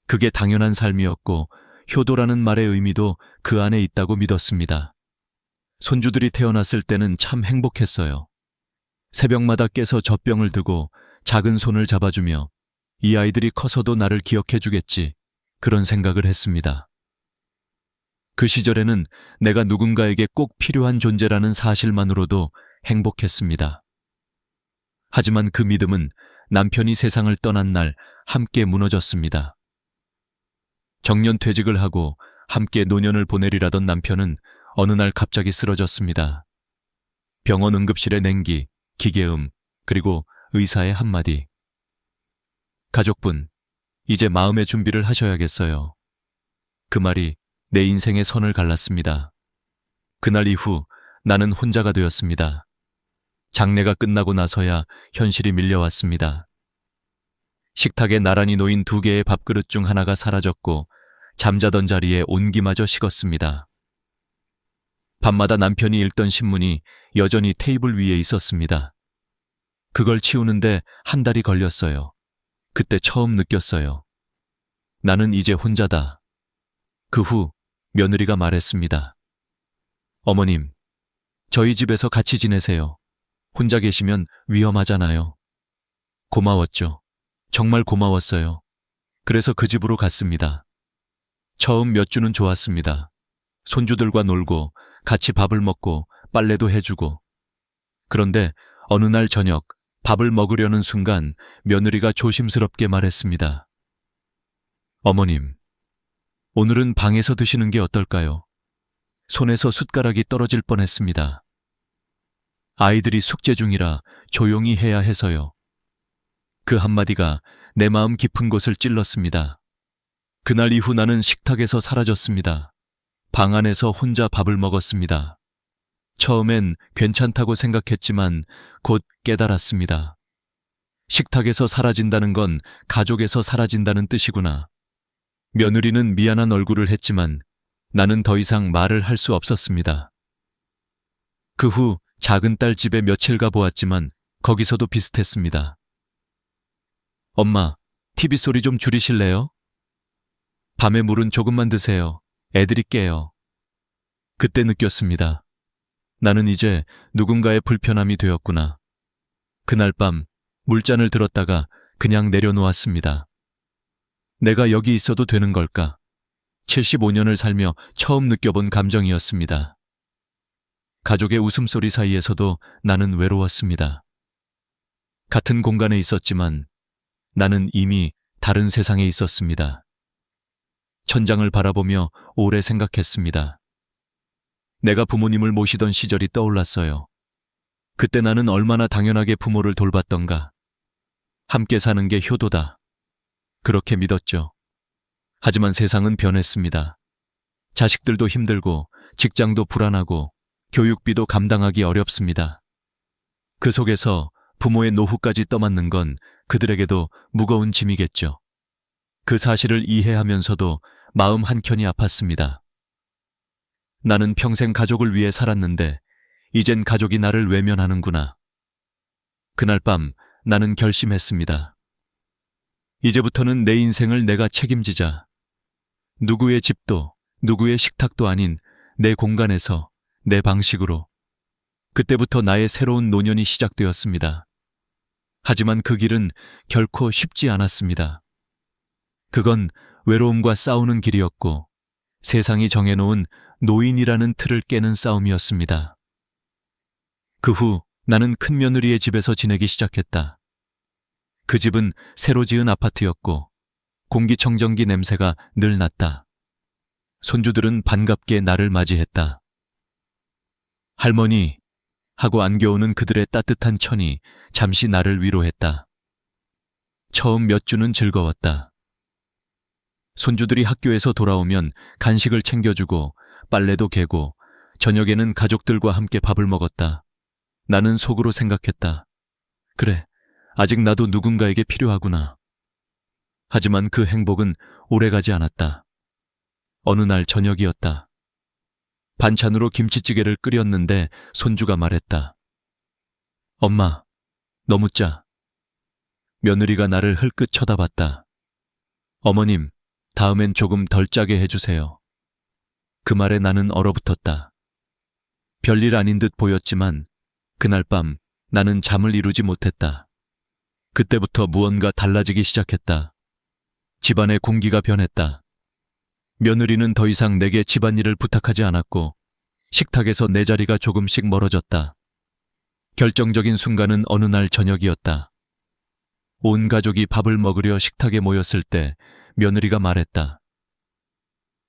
그게 당연한 삶이었고 효도라는 말의 의미도 그 안에 있다고 믿었습니다. 손주들이 태어났을 때는 참 행복했어요. 새벽마다 깨서 젖병을 드고 작은 손을 잡아주며 이 아이들이 커서도 나를 기억해주겠지, 그런 생각을 했습니다. 그 시절에는 내가 누군가에게 꼭 필요한 존재라는 사실만으로도 행복했습니다. 하지만 그 믿음은 남편이 세상을 떠난 날 함께 무너졌습니다. 정년퇴직을 하고 함께 노년을 보내리라던 남편은 어느 날 갑자기 쓰러졌습니다. 병원 응급실에 냉기, 기계음, 그리고 의사의 한마디. 가족분, 이제 마음의 준비를 하셔야겠어요. 그 말이 내 인생의 선을 갈랐습니다. 그날 이후 나는 혼자가 되었습니다. 장례가 끝나고 나서야 현실이 밀려왔습니다. 식탁에 나란히 놓인 2개의 밥그릇 중 하나가 사라졌고 잠자던 자리에 온기마저 식었습니다. 밤마다 남편이 읽던 신문이 여전히 테이블 위에 있었습니다. 그걸 치우는데 1달이 걸렸어요. 그때 처음 느꼈어요. 나는 이제 혼자다. 그 후 며느리가 말했습니다. 어머님, 저희 집에서 같이 지내세요. 혼자 계시면 위험하잖아요. 고마웠죠. 정말 고마웠어요. 그래서 그 집으로 갔습니다. 처음 몇 주는 좋았습니다. 손주들과 놀고 같이 밥을 먹고 빨래도 해주고. 그런데 어느 날 저녁 밥을 먹으려는 순간 며느리가 조심스럽게 말했습니다. 어머님, 오늘은 방에서 드시는 게 어떨까요? 손에서 숟가락이 떨어질 뻔했습니다. 아이들이 숙제 중이라 조용히 해야 해서요. 그 한마디가 내 마음 깊은 곳을 찔렀습니다. 그날 이후 나는 식탁에서 사라졌습니다. 방 안에서 혼자 밥을 먹었습니다. 처음엔 괜찮다고 생각했지만 곧 깨달았습니다. 식탁에서 사라진다는 건 가족에서 사라진다는 뜻이구나. 며느리는 미안한 얼굴을 했지만 나는 더 이상 말을 할 수 없었습니다. 그 후 작은 딸 집에 며칠 가보았지만 거기서도 비슷했습니다. 엄마, TV 소리 좀 줄이실래요? 밤에 물은 조금만 드세요. 애들이 깨요. 그때 느꼈습니다. 나는 이제 누군가의 불편함이 되었구나. 그날 밤 물잔을 들었다가 그냥 내려놓았습니다. 내가 여기 있어도 되는 걸까? 75년을 살며 처음 느껴본 감정이었습니다. 가족의 웃음소리 사이에서도 나는 외로웠습니다. 같은 공간에 있었지만 나는 이미 다른 세상에 있었습니다. 천장을 바라보며 오래 생각했습니다. 내가 부모님을 모시던 시절이 떠올랐어요. 그때 나는 얼마나 당연하게 부모를 돌봤던가. 함께 사는 게 효도다. 그렇게 믿었죠. 하지만 세상은 변했습니다. 자식들도 힘들고 직장도 불안하고 교육비도 감당하기 어렵습니다. 그 속에서 부모의 노후까지 떠맡는 건 그들에게도 무거운 짐이겠죠. 그 사실을 이해하면서도 마음 한켠이 아팠습니다. 나는 평생 가족을 위해 살았는데 이젠 가족이 나를 외면하는구나. 그날 밤 나는 결심했습니다. 이제부터는 내 인생을 내가 책임지자. 누구의 집도 누구의 식탁도 아닌 내 공간에서 내 방식으로. 그때부터 나의 새로운 노년이 시작되었습니다. 하지만 그 길은 결코 쉽지 않았습니다. 그건 외로움과 싸우는 길이었고 세상이 정해놓은 노인이라는 틀을 깨는 싸움이었습니다. 그 후 나는 큰며느리의 집에서 지내기 시작했다. 그 집은 새로 지은 아파트였고 공기청정기 냄새가 늘 났다. 손주들은 반갑게 나를 맞이했다. 할머니 하고 안겨오는 그들의 따뜻한 천이 잠시 나를 위로했다. 처음 몇 주는 즐거웠다. 손주들이 학교에서 돌아오면 간식을 챙겨주고 빨래도 개고 저녁에는 가족들과 함께 밥을 먹었다. 나는 속으로 생각했다. 그래, 아직 나도 누군가에게 필요하구나. 하지만 그 행복은 오래가지 않았다. 어느 날 저녁이었다. 반찬으로 김치찌개를 끓였는데 손주가 말했다. 엄마, 너무 짜. 며느리가 나를 흘끗 쳐다봤다. 어머님, 다음엔 조금 덜 짜게 해주세요. 그 말에 나는 얼어붙었다. 별일 아닌 듯 보였지만 그날 밤 나는 잠을 이루지 못했다. 그때부터 무언가 달라지기 시작했다. 집안의 공기가 변했다. 며느리는 더 이상 내게 집안일을 부탁하지 않았고 식탁에서 내 자리가 조금씩 멀어졌다. 결정적인 순간은 어느 날 저녁이었다. 온 가족이 밥을 먹으려 식탁에 모였을 때 며느리가 말했다.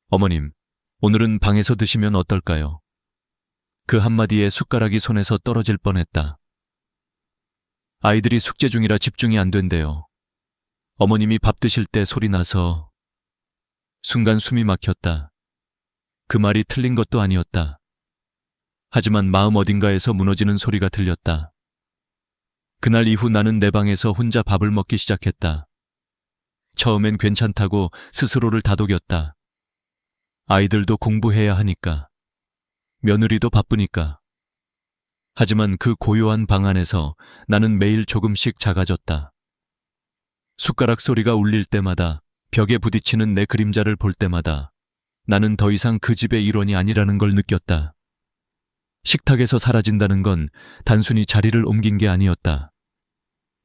어머님, 오늘은 방에서 드시면 어떨까요? 그 한마디에 숟가락이 손에서 떨어질 뻔했다. 아이들이 숙제 중이라 집중이 안 된대요. 어머님이 밥 드실 때 소리 나서. 순간 숨이 막혔다. 그 말이 틀린 것도 아니었다. 하지만 마음 어딘가에서 무너지는 소리가 들렸다. 그날 이후 나는 내 방에서 혼자 밥을 먹기 시작했다. 처음엔 괜찮다고 스스로를 다독였다. 아이들도 공부해야 하니까. 며느리도 바쁘니까. 하지만 그 고요한 방 안에서 나는 매일 조금씩 작아졌다. 숟가락 소리가 울릴 때마다, 벽에 부딪히는 내 그림자를 볼 때마다 나는 더 이상 그 집의 일원이 아니라는 걸 느꼈다. 식탁에서 사라진다는 건 단순히 자리를 옮긴 게 아니었다.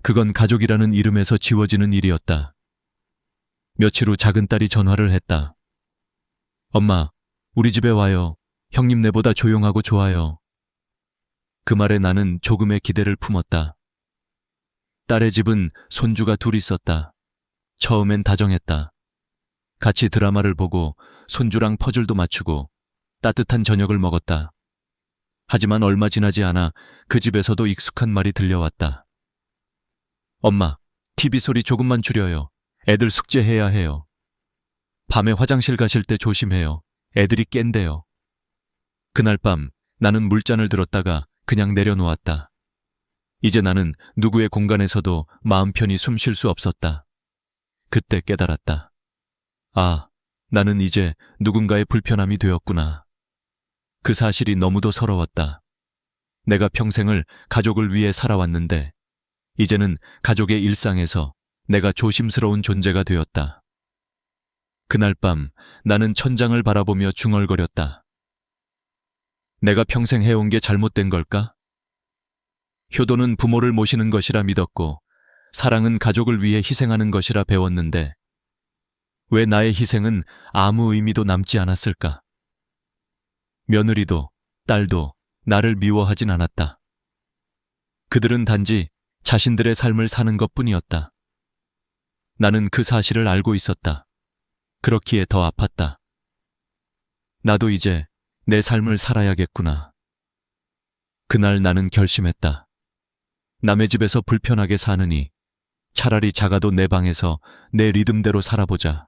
그건 가족이라는 이름에서 지워지는 일이었다. 며칠 후 작은 딸이 전화를 했다. 엄마, 우리 집에 와요. 형님네보다 조용하고 좋아요. 그 말에 나는 조금의 기대를 품었다. 딸의 집은 손주가 둘 있었다. 처음엔 다정했다. 같이 드라마를 보고 손주랑 퍼즐도 맞추고 따뜻한 저녁을 먹었다. 하지만 얼마 지나지 않아 그 집에서도 익숙한 말이 들려왔다. 엄마, TV 소리 조금만 줄여요. 애들 숙제해야 해요. 밤에 화장실 가실 때 조심해요. 애들이 깬대요. 그날 밤 나는 물잔을 들었다가 그냥 내려놓았다. 이제 나는 누구의 공간에서도 마음 편히 숨 쉴 수 없었다. 그때 깨달았다. 아, 나는 이제 누군가의 불편함이 되었구나. 그 사실이 너무도 서러웠다. 내가 평생을 가족을 위해 살아왔는데 이제는 가족의 일상에서 내가 조심스러운 존재가 되었다. 그날 밤 나는 천장을 바라보며 중얼거렸다. 내가 평생 해온 게 잘못된 걸까? 효도는 부모를 모시는 것이라 믿었고 사랑은 가족을 위해 희생하는 것이라 배웠는데 왜 나의 희생은 아무 의미도 남지 않았을까? 며느리도 딸도 나를 미워하진 않았다. 그들은 단지 자신들의 삶을 사는 것뿐이었다. 나는 그 사실을 알고 있었다. 그렇기에 더 아팠다. 나도 이제 내 삶을 살아야겠구나. 그날 나는 결심했다. 남의 집에서 불편하게 사느니 차라리 작아도 내 방에서 내 리듬대로 살아보자.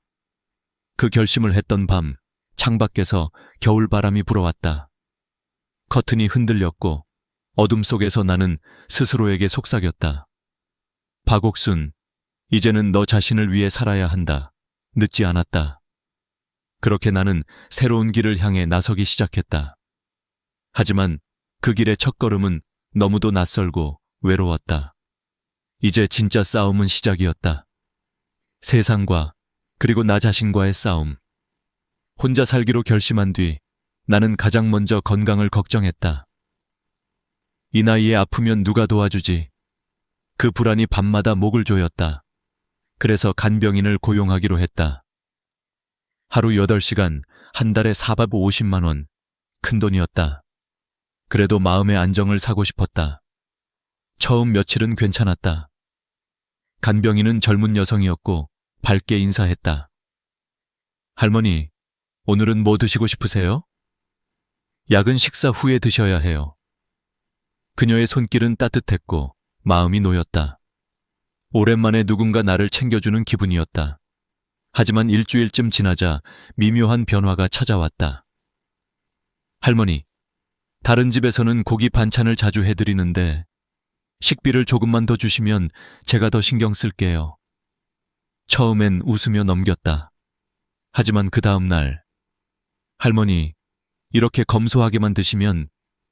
그 결심을 했던 밤 창밖에서 겨울바람이 불어왔다. 커튼이 흔들렸고 어둠 속에서 나는 스스로에게 속삭였다. 박옥순, 이제는 너 자신을 위해 살아야 한다. 늦지 않았다. 그렇게 나는 새로운 길을 향해 나서기 시작했다. 하지만 그 길의 첫걸음은 너무도 낯설고 외로웠다. 이제 진짜 싸움은 시작이었다. 세상과 그리고 나 자신과의 싸움. 혼자 살기로 결심한 뒤 나는 가장 먼저 건강을 걱정했다. 이 나이에 아프면 누가 도와주지? 그 불안이 밤마다 목을 조였다. 그래서 간병인을 고용하기로 했다. 하루 8시간, 한 달에 450만 원. 큰돈이었다. 그래도 마음의 안정을 사고 싶었다. 처음 며칠은 괜찮았다. 간병인은 젊은 여성이었고 밝게 인사했다. 할머니, 오늘은 뭐 드시고 싶으세요? 약은 식사 후에 드셔야 해요. 그녀의 손길은 따뜻했고 마음이 놓였다. 오랜만에 누군가 나를 챙겨주는 기분이었다. 하지만 일주일쯤 지나자 미묘한 변화가 찾아왔다. 할머니, 다른 집에서는 고기 반찬을 자주 해드리는데 식비를 조금만 더 주시면 제가 더 신경 쓸게요. 처음엔 웃으며 넘겼다. 하지만 그 다음 날, 할머니, 이렇게 검소하게만 드시면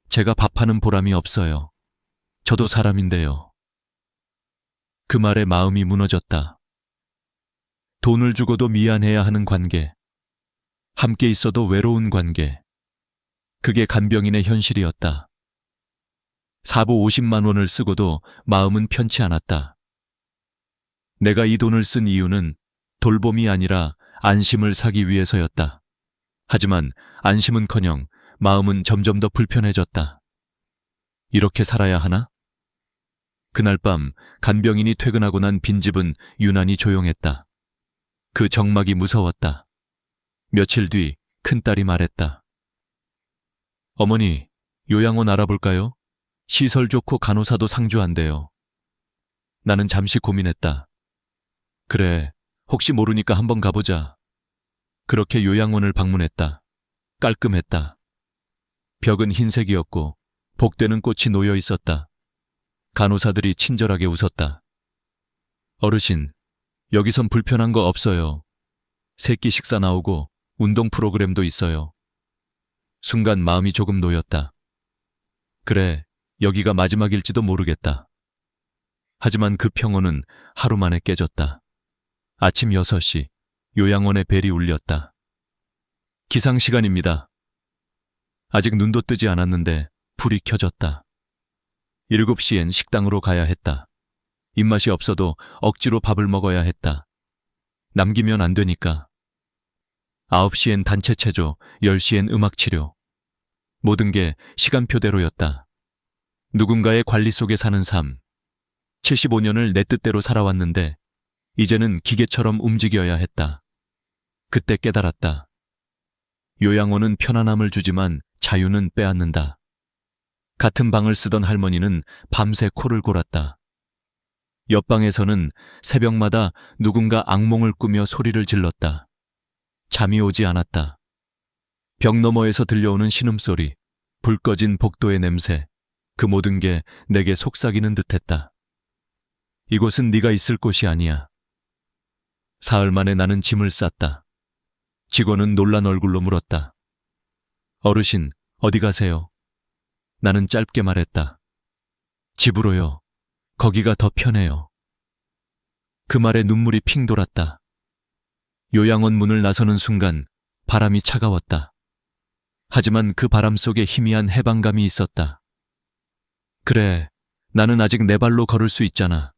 제가 밥하는 보람이 없어요. 저도 사람인데요. 그 말에 마음이 무너졌다. 돈을 주고도 미안해야 하는 관계, 함께 있어도 외로운 관계, 그게 간병인의 현실이었다. 사부 50만 원을 쓰고도 마음은 편치 않았다. 내가 이 돈을 쓴 이유는 돌봄이 아니라 안심을 사기 위해서였다. 하지만 안심은커녕 마음은 점점 더 불편해졌다. 이렇게 살아야 하나? 그날 밤 간병인이 퇴근하고 난 빈집은 유난히 조용했다. 그 정막이 무서웠다. 며칠 뒤 큰딸이 말했다. 어머니, 요양원 알아볼까요? 시설 좋고 간호사도 상주한대요. 나는 잠시 고민했다. 그래, 혹시 모르니까 한번 가보자. 그렇게 요양원을 방문했다. 깔끔했다. 벽은 흰색이었고 복되는 꽃이 놓여 있었다. 간호사들이 친절하게 웃었다. 어르신, 여기선 불편한 거 없어요. 새끼 식사 나오고 운동 프로그램도 있어요. 순간 마음이 조금 놓였다. 그래, 여기가 마지막일지도 모르겠다. 하지만 그 평온은 하루 만에 깨졌다. 아침 6시, 요양원의 벨이 울렸다. 기상 시간입니다. 아직 눈도 뜨지 않았는데 불이 켜졌다. 7시엔 식당으로 가야 했다. 입맛이 없어도 억지로 밥을 먹어야 했다. 남기면 안 되니까. 9시엔 단체 체조, 10시엔 음악 치료. 모든 게 시간표대로였다. 누군가의 관리 속에 사는 삶. 75년을 내 뜻대로 살아왔는데 이제는 기계처럼 움직여야 했다. 그때 깨달았다. 요양원은 편안함을 주지만 자유는 빼앗는다. 같은 방을 쓰던 할머니는 밤새 코를 골았다. 옆방에서는 새벽마다 누군가 악몽을 꾸며 소리를 질렀다. 잠이 오지 않았다. 벽 너머에서 들려오는 신음소리, 불 꺼진 복도의 냄새, 그 모든 게 내게 속삭이는 듯했다. 이곳은 네가 있을 곳이 아니야. 사흘 만에 나는 짐을 쌌다. 직원은 놀란 얼굴로 물었다. 어르신, 어디 가세요? 나는 짧게 말했다. 집으로요. 거기가 더 편해요. 그 말에 눈물이 핑 돌았다. 요양원 문을 나서는 순간 바람이 차가웠다. 하지만 그 바람 속에 희미한 해방감이 있었다. 그래, 나는 아직 내 발로 걸을 수 있잖아.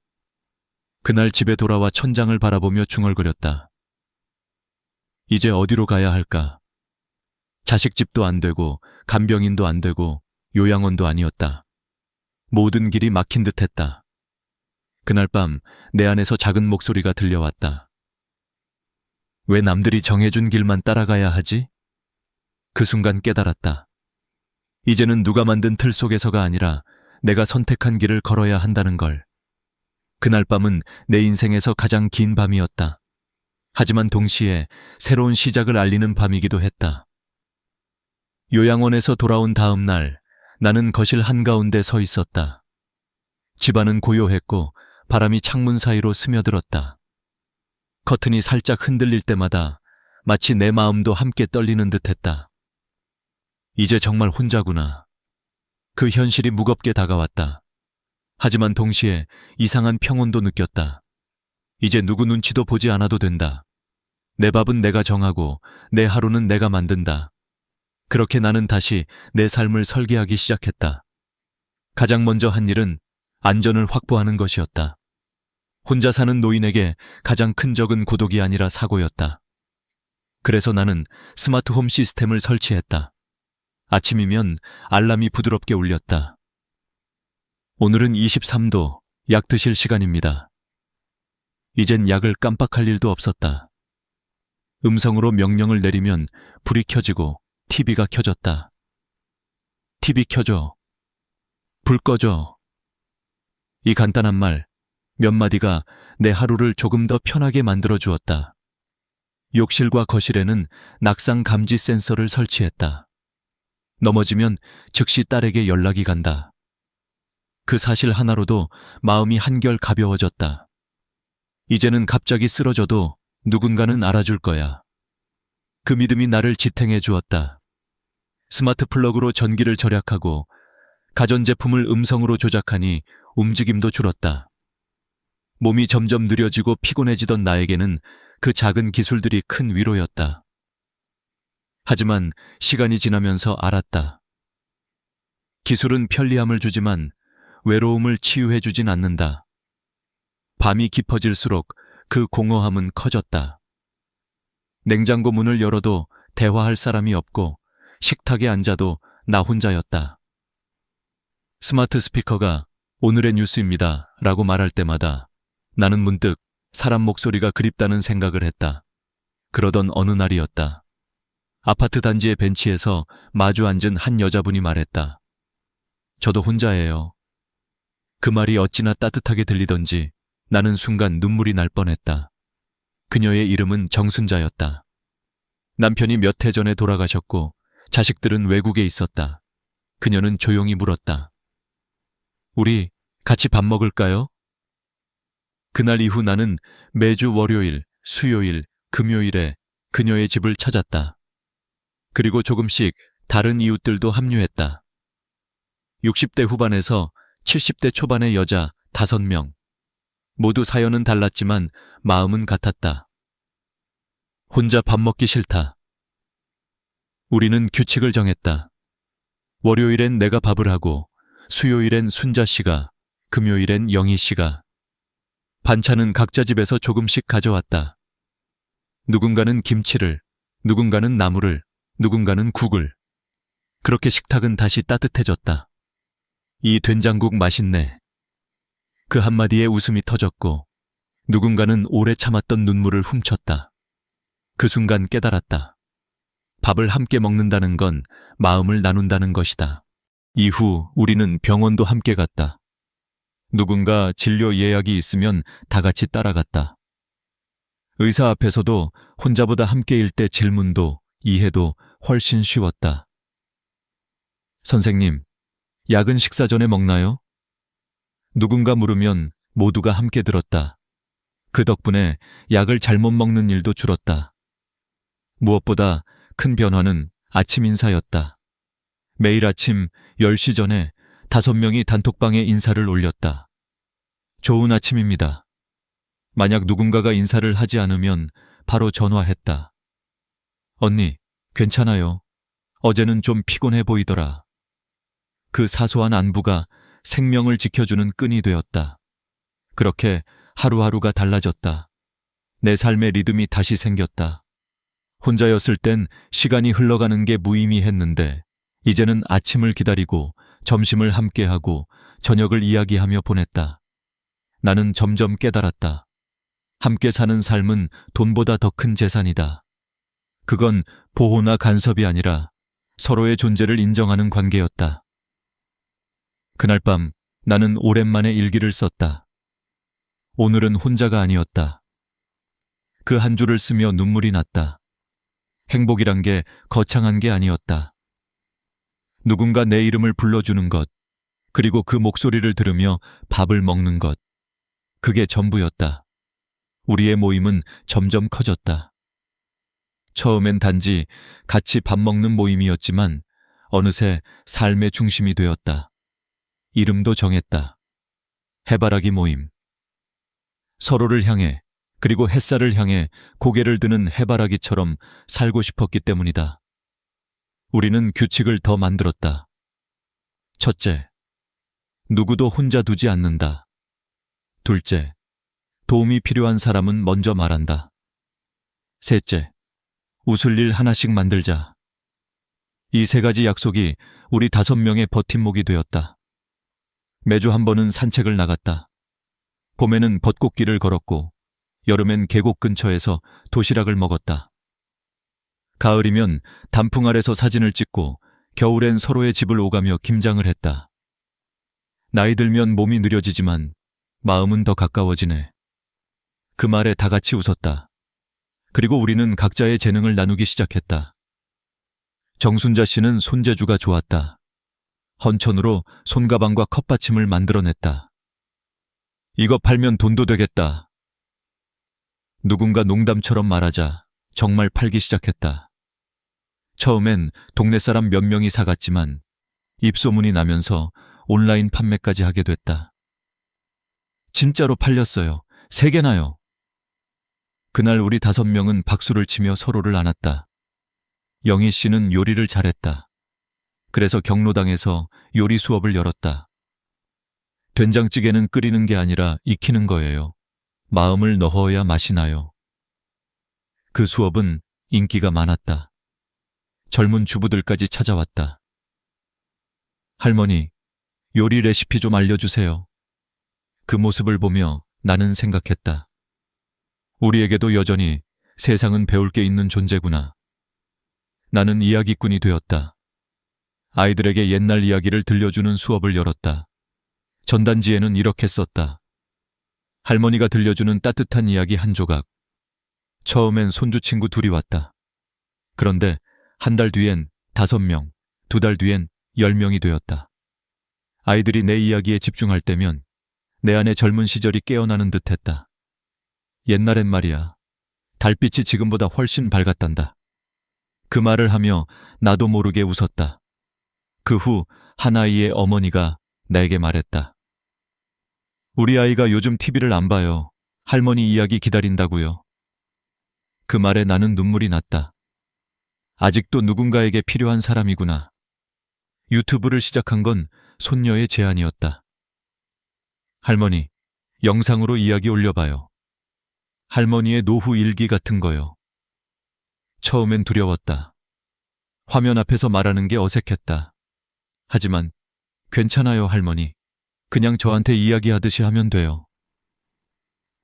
그날 집에 돌아와 천장을 바라보며 중얼거렸다. 이제 어디로 가야 할까? 자식집도 안 되고 간병인도 안 되고 요양원도 아니었다. 모든 길이 막힌 듯했다. 그날 밤 내 안에서 작은 목소리가 들려왔다. 왜 남들이 정해준 길만 따라가야 하지? 그 순간 깨달았다. 이제는 누가 만든 틀 속에서가 아니라 내가 선택한 길을 걸어야 한다는 걸. 그날 밤은 내 인생에서 가장 긴 밤이었다. 하지만 동시에 새로운 시작을 알리는 밤이기도 했다. 요양원에서 돌아온 다음 날, 나는 거실 한가운데 서 있었다. 집안은 고요했고 바람이 창문 사이로 스며들었다. 커튼이 살짝 흔들릴 때마다 마치 내 마음도 함께 떨리는 듯했다. 이제 정말 혼자구나. 그 현실이 무겁게 다가왔다. 하지만 동시에 이상한 평온도 느꼈다. 이제 누구 눈치도 보지 않아도 된다. 내 밥은 내가 정하고 내 하루는 내가 만든다. 그렇게 나는 다시 내 삶을 설계하기 시작했다. 가장 먼저 한 일은 안전을 확보하는 것이었다. 혼자 사는 노인에게 가장 큰 적은 고독이 아니라 사고였다. 그래서 나는 스마트홈 시스템을 설치했다. 아침이면 알람이 부드럽게 울렸다. 오늘은 23도, 약 드실 시간입니다. 이젠 약을 깜빡할 일도 없었다. 음성으로 명령을 내리면 불이 켜지고 TV가 켜졌다. TV 켜줘. 불 꺼줘. 이 간단한 말, 몇 마디가 내 하루를 조금 더 편하게 만들어 주었다. 욕실과 거실에는 낙상 감지 센서를 설치했다. 넘어지면 즉시 딸에게 연락이 간다. 그 사실 하나로도 마음이 한결 가벼워졌다. 이제는 갑자기 쓰러져도 누군가는 알아줄 거야. 그 믿음이 나를 지탱해 주었다. 스마트 플러그로 전기를 절약하고 가전제품을 음성으로 조작하니 움직임도 줄었다. 몸이 점점 느려지고 피곤해지던 나에게는 그 작은 기술들이 큰 위로였다. 하지만 시간이 지나면서 알았다. 기술은 편리함을 주지만 외로움을 치유해주진 않는다. 밤이 깊어질수록 그 공허함은 커졌다. 냉장고 문을 열어도 대화할 사람이 없고 식탁에 앉아도 나 혼자였다. 스마트 스피커가 오늘의 뉴스입니다 라고 말할 때마다 나는 문득 사람 목소리가 그립다는 생각을 했다. 그러던 어느 날이었다. 아파트 단지의 벤치에서 마주 앉은 한 여자분이 말했다. 저도 혼자예요. 그 말이 어찌나 따뜻하게 들리던지 나는 순간 눈물이 날 뻔했다. 그녀의 이름은 정순자였다. 남편이 몇 해 전에 돌아가셨고 자식들은 외국에 있었다. 그녀는 조용히 물었다. 우리 같이 밥 먹을까요? 그날 이후 나는 매주 월요일, 수요일, 금요일에 그녀의 집을 찾았다. 그리고 조금씩 다른 이웃들도 합류했다. 60대 후반에서 70대 초반의 여자 5명. 모두 사연은 달랐지만 마음은 같았다. 혼자 밥 먹기 싫다. 우리는 규칙을 정했다. 월요일엔 내가 밥을 하고 수요일엔 순자 씨가, 금요일엔 영희 씨가. 반찬은 각자 집에서 조금씩 가져왔다. 누군가는 김치를, 누군가는 나물을, 누군가는 국을. 그렇게 식탁은 다시 따뜻해졌다. 이 된장국 맛있네. 그 한마디에 웃음이 터졌고 누군가는 오래 참았던 눈물을 훔쳤다. 그 순간 깨달았다. 밥을 함께 먹는다는 건 마음을 나눈다는 것이다. 이후 우리는 병원도 함께 갔다. 누군가 진료 예약이 있으면 다 같이 따라갔다. 의사 앞에서도 혼자보다 함께일 때 질문도 이해도 훨씬 쉬웠다. 선생님, 약은 식사 전에 먹나요? 누군가 물으면 모두가 함께 들었다. 그 덕분에 약을 잘못 먹는 일도 줄었다. 무엇보다 큰 변화는 아침 인사였다. 매일 아침 10시 전에 5명이 단톡방에 인사를 올렸다. 좋은 아침입니다. 만약 누군가가 인사를 하지 않으면 바로 전화했다. 언니, 괜찮아요. 어제는 좀 피곤해 보이더라. 그 사소한 안부가 생명을 지켜주는 끈이 되었다. 그렇게 하루하루가 달라졌다. 내 삶의 리듬이 다시 생겼다. 혼자였을 땐 시간이 흘러가는 게 무의미했는데 이제는 아침을 기다리고 점심을 함께하고 저녁을 이야기하며 보냈다. 나는 점점 깨달았다. 함께 사는 삶은 돈보다 더 큰 재산이다. 그건 보호나 간섭이 아니라 서로의 존재를 인정하는 관계였다. 그날 밤 나는 오랜만에 일기를 썼다. 오늘은 혼자가 아니었다. 그 한 줄을 쓰며 눈물이 났다. 행복이란 게 거창한 게 아니었다. 누군가 내 이름을 불러주는 것, 그리고 그 목소리를 들으며 밥을 먹는 것. 그게 전부였다. 우리의 모임은 점점 커졌다. 처음엔 단지 같이 밥 먹는 모임이었지만 어느새 삶의 중심이 되었다. 이름도 정했다. 해바라기 모임. 서로를 향해 그리고 햇살을 향해 고개를 드는 해바라기처럼 살고 싶었기 때문이다. 우리는 규칙을 더 만들었다. 첫째, 누구도 혼자 두지 않는다. 둘째, 도움이 필요한 사람은 먼저 말한다. 셋째, 웃을 일 하나씩 만들자. 이 3가지 약속이 우리 5명의 버팀목이 되었다. 매주 한 번은 산책을 나갔다. 봄에는 벚꽃길을 걸었고 여름엔 계곡 근처에서 도시락을 먹었다. 가을이면 단풍 아래서 사진을 찍고 겨울엔 서로의 집을 오가며 김장을 했다. 나이 들면 몸이 느려지지만 마음은 더 가까워지네. 그 말에 다 같이 웃었다. 그리고 우리는 각자의 재능을 나누기 시작했다. 정순자 씨는 손재주가 좋았다. 헌천으로 손가방과 컵받침을 만들어냈다. 이거 팔면 돈도 되겠다. 누군가 농담처럼 말하자 정말 팔기 시작했다. 처음엔 동네 사람 몇 명이 사갔지만 입소문이 나면서 온라인 판매까지 하게 됐다. 진짜로 팔렸어요. 3개나요. 그날 우리 5명은 박수를 치며 서로를 안았다. 영희 씨는 요리를 잘했다. 그래서 경로당에서 요리 수업을 열었다. 된장찌개는 끓이는 게 아니라 익히는 거예요. 마음을 넣어야 맛이 나요. 그 수업은 인기가 많았다. 젊은 주부들까지 찾아왔다. 할머니, 요리 레시피 좀 알려주세요. 그 모습을 보며 나는 생각했다. 우리에게도 여전히 세상은 배울 게 있는 존재구나. 나는 이야기꾼이 되었다. 아이들에게 옛날 이야기를 들려주는 수업을 열었다. 전단지에는 이렇게 썼다. 할머니가 들려주는 따뜻한 이야기 한 조각. 처음엔 손주 친구 둘이 왔다. 그런데 한 달 뒤엔 5명, 2달 뒤엔 10명이 되었다. 아이들이 내 이야기에 집중할 때면 내 안의 젊은 시절이 깨어나는 듯했다. 옛날엔 말이야, 달빛이 지금보다 훨씬 밝았단다. 그 말을 하며 나도 모르게 웃었다. 그 후 한 아이의 어머니가 내게 말했다. 우리 아이가 요즘 TV를 안 봐요. 할머니 이야기 기다린다고요. 그 말에 나는 눈물이 났다. 아직도 누군가에게 필요한 사람이구나. 유튜브를 시작한 건 손녀의 제안이었다. 할머니, 영상으로 이야기 올려봐요. 할머니의 노후 일기 같은 거요. 처음엔 두려웠다. 화면 앞에서 말하는 게 어색했다. 하지만 괜찮아요, 할머니. 그냥 저한테 이야기하듯이 하면 돼요.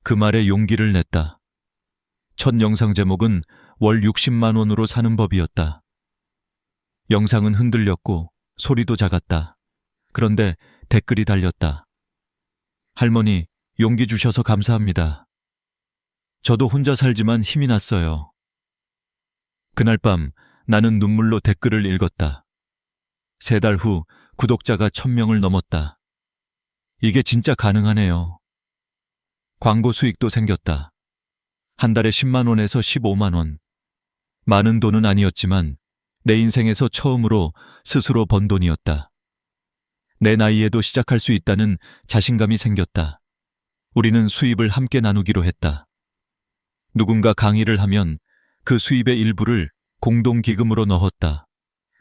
그 말에 용기를 냈다. 첫 영상 제목은 월 60만 원으로 사는 법이었다. 영상은 흔들렸고 소리도 작았다. 그런데 댓글이 달렸다. 할머니, 용기 주셔서 감사합니다. 저도 혼자 살지만 힘이 났어요. 그날 밤 나는 눈물로 댓글을 읽었다. 3달 후 구독자가 1000명을 넘었다. 이게 진짜 가능하네요. 광고 수익도 생겼다. 한 달에 10만 원에서 15만 원. 많은 돈은 아니었지만 내 인생에서 처음으로 스스로 번 돈이었다. 내 나이에도 시작할 수 있다는 자신감이 생겼다. 우리는 수입을 함께 나누기로 했다. 누군가 강의를 하면 그 수입의 일부를 공동기금으로 넣었다.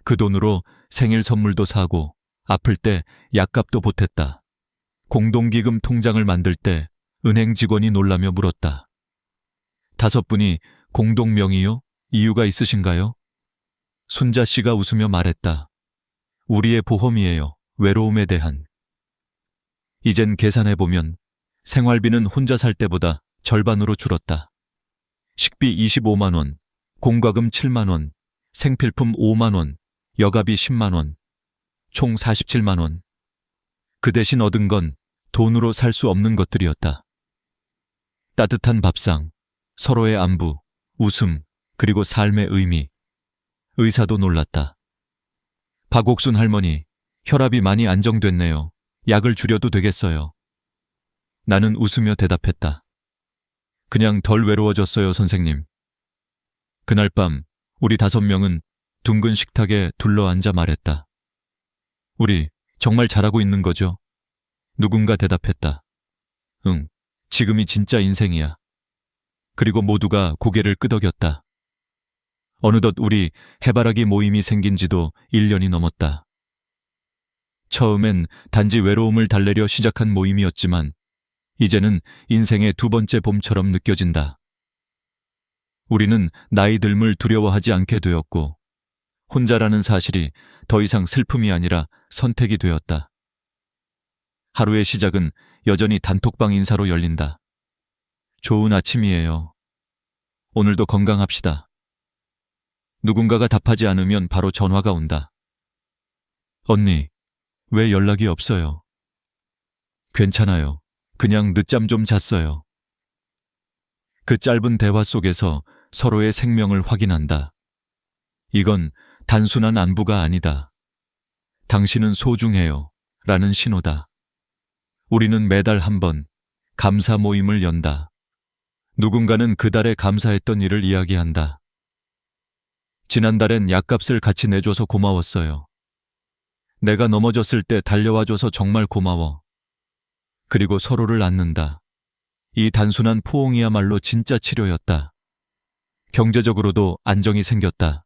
그 돈으로 생일 선물도 사고 아플 때 약값도 보탰다. 공동기금 통장을 만들 때 은행 직원이 놀라며 물었다. 5분이 공동명의요? 이유가 있으신가요? 순자 씨가 웃으며 말했다. 우리의 보험이에요. 외로움에 대한. 이젠 계산해보면 생활비는 혼자 살 때보다 절반으로 줄었다. 식비 25만 원, 공과금 7만 원, 생필품 5만 원, 여가비 10만 원, 총 47만 원. 그 대신 얻은 건 돈으로 살 수 없는 것들이었다. 따뜻한 밥상, 서로의 안부, 웃음, 그리고 삶의 의미. 의사도 놀랐다. 박옥순 할머니, 혈압이 많이 안정됐네요. 약을 줄여도 되겠어요. 나는 웃으며 대답했다. 그냥 덜 외로워졌어요, 선생님. 그날 밤 우리 5명은 둥근 식탁에 둘러앉아 말했다. 우리 정말 잘하고 있는 거죠? 누군가 대답했다. 응, 지금이 진짜 인생이야. 그리고 모두가 고개를 끄덕였다. 어느덧 우리 해바라기 모임이 생긴 지도 1년이 넘었다. 처음엔 단지 외로움을 달래려 시작한 모임이었지만 이제는 인생의 2번째 봄처럼 느껴진다. 우리는 나이 듦을 두려워하지 않게 되었고 혼자라는 사실이 더 이상 슬픔이 아니라 선택이 되었다. 하루의 시작은 여전히 단톡방 인사로 열린다. 좋은 아침이에요. 오늘도 건강합시다. 누군가가 답하지 않으면 바로 전화가 온다. 언니, 왜 연락이 없어요? 괜찮아요. 그냥 늦잠 좀 잤어요. 그 짧은 대화 속에서 서로의 생명을 확인한다. 이건 단순한 안부가 아니다. 당신은 소중해요. 라는 신호다. 우리는 매달 한 번 감사 모임을 연다. 누군가는 그달에 감사했던 일을 이야기한다. 지난달엔 약값을 같이 내줘서 고마웠어요. 내가 넘어졌을 때 달려와줘서 정말 고마워. 그리고 서로를 안는다. 이 단순한 포옹이야말로 진짜 치료였다. 경제적으로도 안정이 생겼다.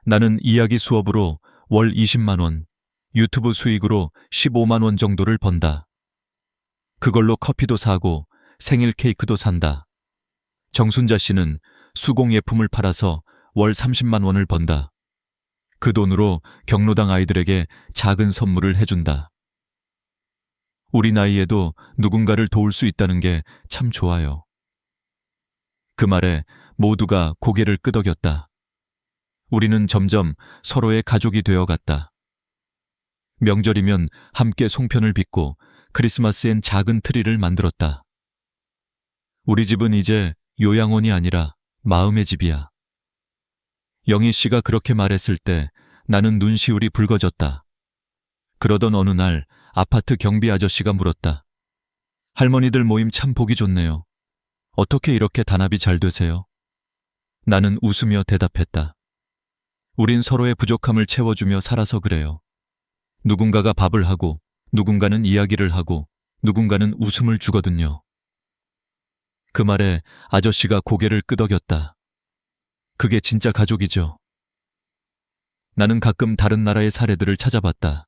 나는 이야기 수업으로 월 20만 원, 유튜브 수익으로 15만 원 정도를 번다. 그걸로 커피도 사고 생일 케이크도 산다. 정순자 씨는 수공예품을 팔아서 월 30만 원을 번다. 그 돈으로 경로당 아이들에게 작은 선물을 해준다. 우리 나이에도 누군가를 도울 수 있다는 게 참 좋아요. 그 말에 모두가 고개를 끄덕였다. 우리는 점점 서로의 가족이 되어갔다. 명절이면 함께 송편을 빚고 크리스마스엔 작은 트리를 만들었다. 우리 집은 이제 요양원이 아니라 마음의 집이야. 영희 씨가 그렇게 말했을 때 나는 눈시울이 붉어졌다. 그러던 어느 날 아파트 경비 아저씨가 물었다. 할머니들 모임 참 보기 좋네요. 어떻게 이렇게 단합이 잘 되세요? 나는 웃으며 대답했다. 우린 서로의 부족함을 채워주며 살아서 그래요. 누군가가 밥을 하고, 누군가는 이야기를 하고, 누군가는 웃음을 주거든요. 그 말에 아저씨가 고개를 끄덕였다. 그게 진짜 가족이죠. 나는 가끔 다른 나라의 사례들을 찾아봤다.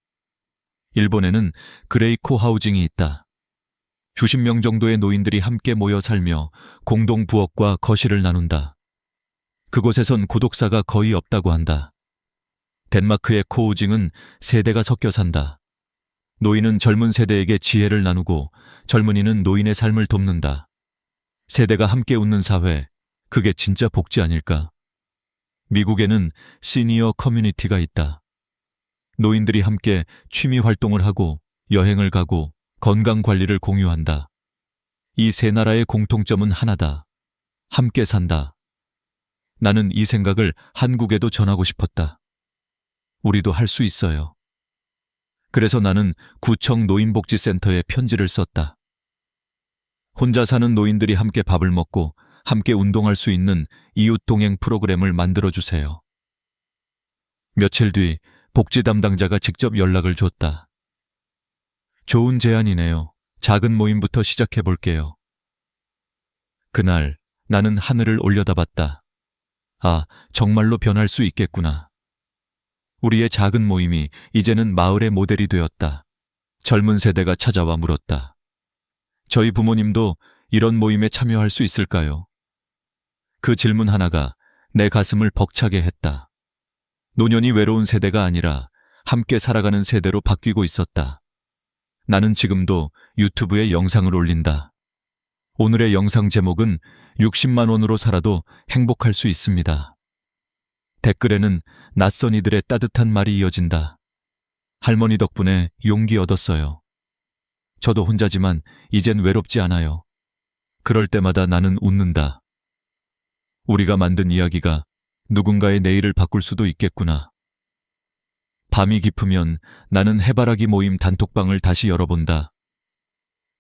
일본에는 그레이코 하우징이 있다. 수십 명 정도의 노인들이 함께 모여 살며 공동 부엌과 거실을 나눈다. 그곳에선 고독사가 거의 없다고 한다. 덴마크의 코우징은 세대가 섞여 산다. 노인은 젊은 세대에게 지혜를 나누고 젊은이는 노인의 삶을 돕는다. 세대가 함께 웃는 사회, 그게 진짜 복지 아닐까? 미국에는 시니어 커뮤니티가 있다. 노인들이 함께 취미 활동을 하고 여행을 가고 건강 관리를 공유한다. 이 세 나라의 공통점은 하나다. 함께 산다. 나는 이 생각을 한국에도 전하고 싶었다. 우리도 할 수 있어요. 그래서 나는 구청 노인복지센터에 편지를 썼다. 혼자 사는 노인들이 함께 밥을 먹고 함께 운동할 수 있는 이웃동행 프로그램을 만들어주세요. 며칠 뒤 복지 담당자가 직접 연락을 줬다. 좋은 제안이네요. 작은 모임부터 시작해 볼게요. 그날 나는 하늘을 올려다봤다. 아, 정말로 변할 수 있겠구나. 우리의 작은 모임이 이제는 마을의 모델이 되었다. 젊은 세대가 찾아와 물었다. 저희 부모님도 이런 모임에 참여할 수 있을까요? 그 질문 하나가 내 가슴을 벅차게 했다. 노년이 외로운 세대가 아니라 함께 살아가는 세대로 바뀌고 있었다. 나는 지금도 유튜브에 영상을 올린다. 오늘의 영상 제목은 60만 원으로 살아도 행복할 수 있습니다. 댓글에는 낯선 이들의 따뜻한 말이 이어진다. 할머니 덕분에 용기 얻었어요. 저도 혼자지만 이젠 외롭지 않아요. 그럴 때마다 나는 웃는다. 우리가 만든 이야기가 누군가의 내일을 바꿀 수도 있겠구나. 밤이 깊으면 나는 해바라기 모임 단톡방을 다시 열어본다.